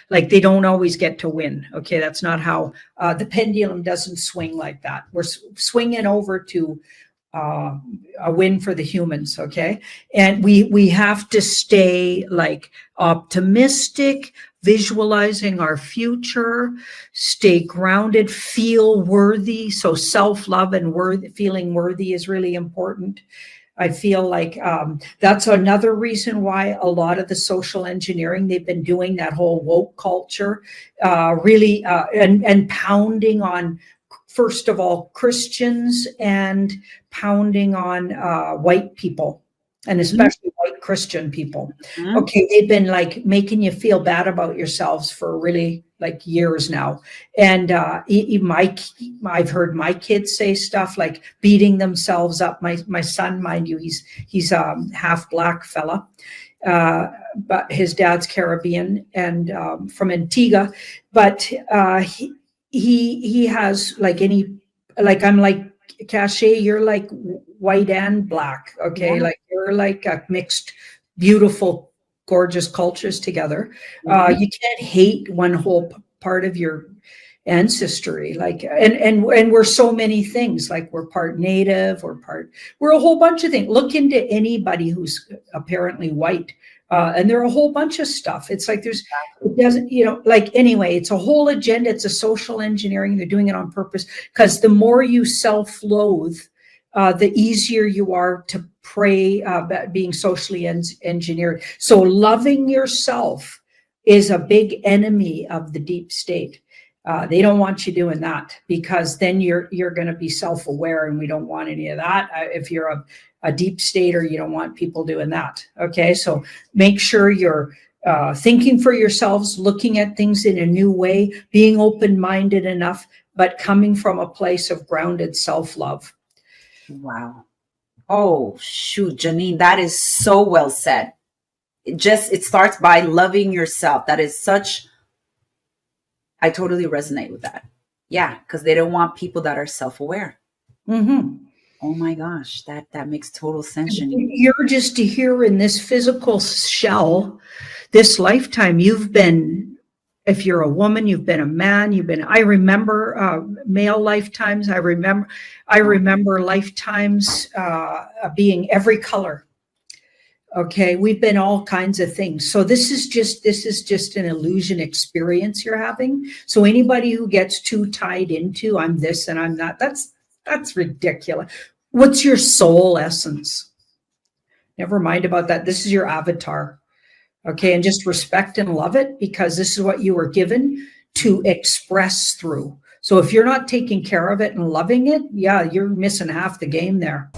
like, they don't always get to win. Okay. That's not how the pendulum doesn't swing like that. We're swinging over to a win for the humans. Okay. And we have to stay like optimistic, visualizing our future, stay grounded, feel worthy. So self-love and feeling worthy is really important. I feel like that's another reason why a lot of the social engineering they've been doing, that whole woke culture, really, and pounding on, first of all, Christians, and pounding on white people, and especially white Christian people. Mm-hmm. Okay, they've been like making you feel bad about yourselves for really like years now. And I've heard my kids say stuff like beating themselves up. My son, mind you, he's half black fella, but his dad's Caribbean and from Antigua, but he has like I'm like, Cache, you're like white and black. Okay. Yeah. Like you're like a mixed, beautiful, gorgeous cultures together. You can't hate one whole part of your ancestry. Like, and we're so many things. Like we're part Native, we're a whole bunch of things. Look into anybody who's apparently white. And there are a whole bunch of stuff. It's like it doesn't, like, anyway, it's a whole agenda. It's a social engineering. They're doing it on purpose, because the more you self-loathe, the easier you are to pray about being socially engineered. So loving yourself is a big enemy of the deep state. They don't want you doing that, because then you're going to be self-aware, and we don't want any of that. If you're a deep stater. You don't want people doing that. Okay, so make sure you're thinking for yourselves, looking at things in a new way, being open-minded enough, but coming from a place of grounded self-love. Wow. Oh, shoot, Janine, that is so well said. It starts by loving yourself. That is such, I totally resonate with that. Yeah, because they don't want people that are self-aware. Mm-hmm. Oh my gosh, that makes total sense, Janine. You're just here in this physical shell, this lifetime. You've been, if you're a woman, you've been a man, I remember male lifetimes. I remember lifetimes being every color. Okay, we've been all kinds of things. So this is just an illusion experience you're having. So anybody who gets too tied into I'm this and I'm that, that's ridiculous. What's your soul essence? Never mind about that. This is your avatar. Okay, and just respect and love it, because this is what you were given to express through. So if you're not taking care of it and loving it, yeah, you're missing half the game there.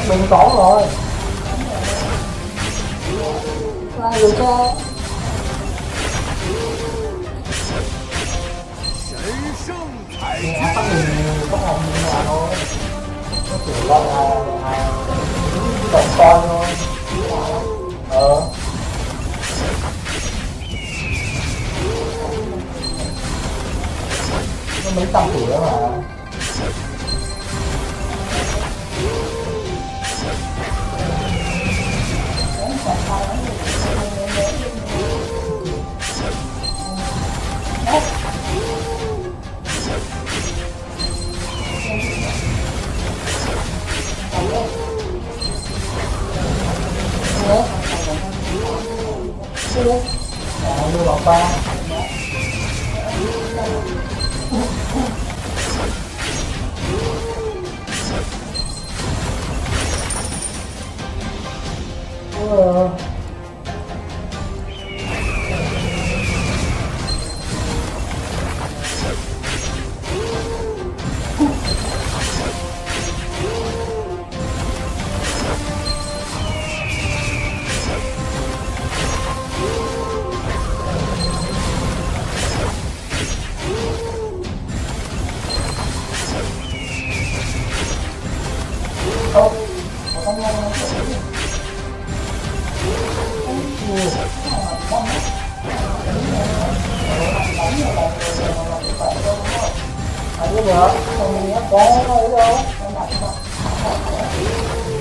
Mình có rồi. Ai điều tra? Nghe phát mình có hồng như nào thôi. Nó chỉ gọi là tổng con thôi. Nó mấy trăm tỷ đó mà. Đưa vào ba.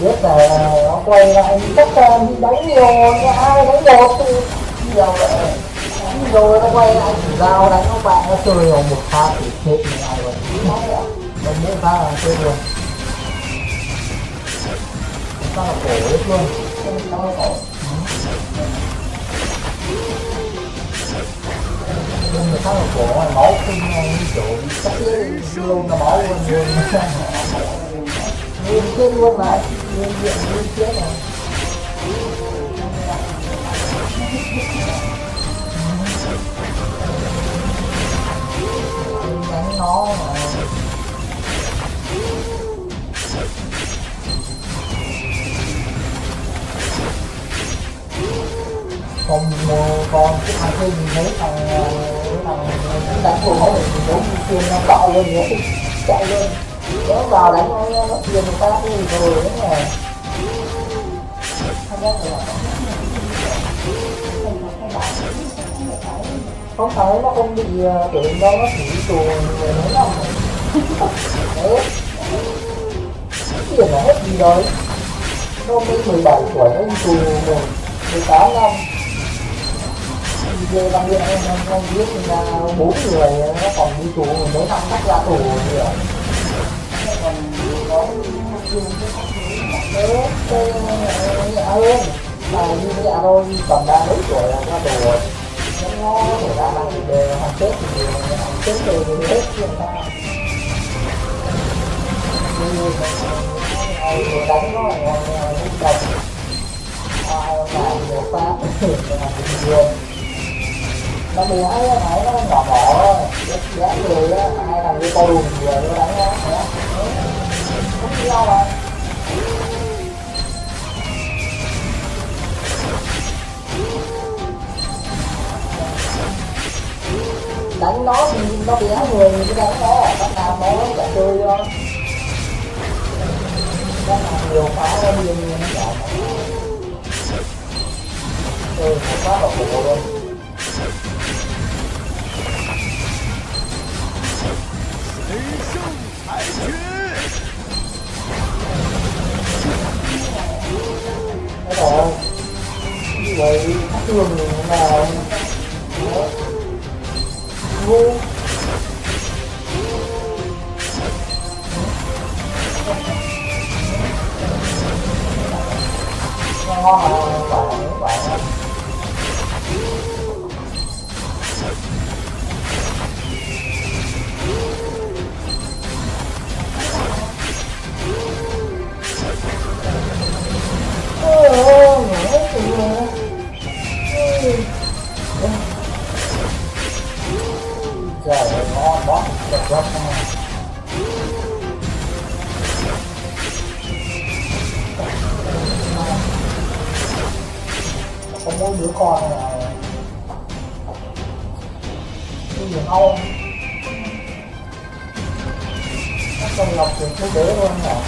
Biết là nó quay lại chắc là bị đánh nhiều, ai đánh một thì nhiều vậy. Đánh rồi nó quay lại chỉ dao đánh các bạn, nó chơi vào một pha thì chết như ai vậy. Còn mỗi pha là chơi luôn. Pha là cổ hết luôn. Pha là cổ. Nhưng mà pha là cổ là máu không như kiểu bị cắt luôn là máu luôn. Nguyên chết luôn mà, nguyên diện nguyên chết rồi. Đánh nó mà. Còn cái thằng kia mình thấy thằng đánh của nó mình thấy chuyên nó cọ lên nữa, chạy lên. Nếu vào đánh nó tiền người ta thì rồi đấy nè. Không phải nó không bị tưởng đâu, nó chỉ tù người mấy năm rồi. Đấy. Tiền là hết gì rồi. Nó mới 17 tuổi nó đi tù 18 năm. Về bằng điện em không biết là 4 người nó còn đi tù mấy năm cắt ra tù rồi. Còn có nhẹ hơn là như nhẹ thôi, còn 30 tuổi là ra tù rồi. Nó để ra bằng đề hàng Tết thì hàng Tết rồi thì hết người ta. Người đánh nó là đồng. Ai làm nhiều phát thì làm nhiều. Nó bị ấy nó nhỏ nhỏ thôi, giá người á, ai làm như to đùm người nó đánh nó, không biết đâu mà. Đánh nó thì nó bị áo người thì đánh nó, bắt nào nó chạy chơi thôi. Bắt nào nhiều phá nó nhiều nó chạy. Không quá độc bộ luôn. Cái đó như vậy hát thương mình nào ngu ngon mà bạn trời ơi ngon quá, đẹp lắm. có mỗi đứa con này là cái gì Âu nó không lọc được cái đứa luôn rồi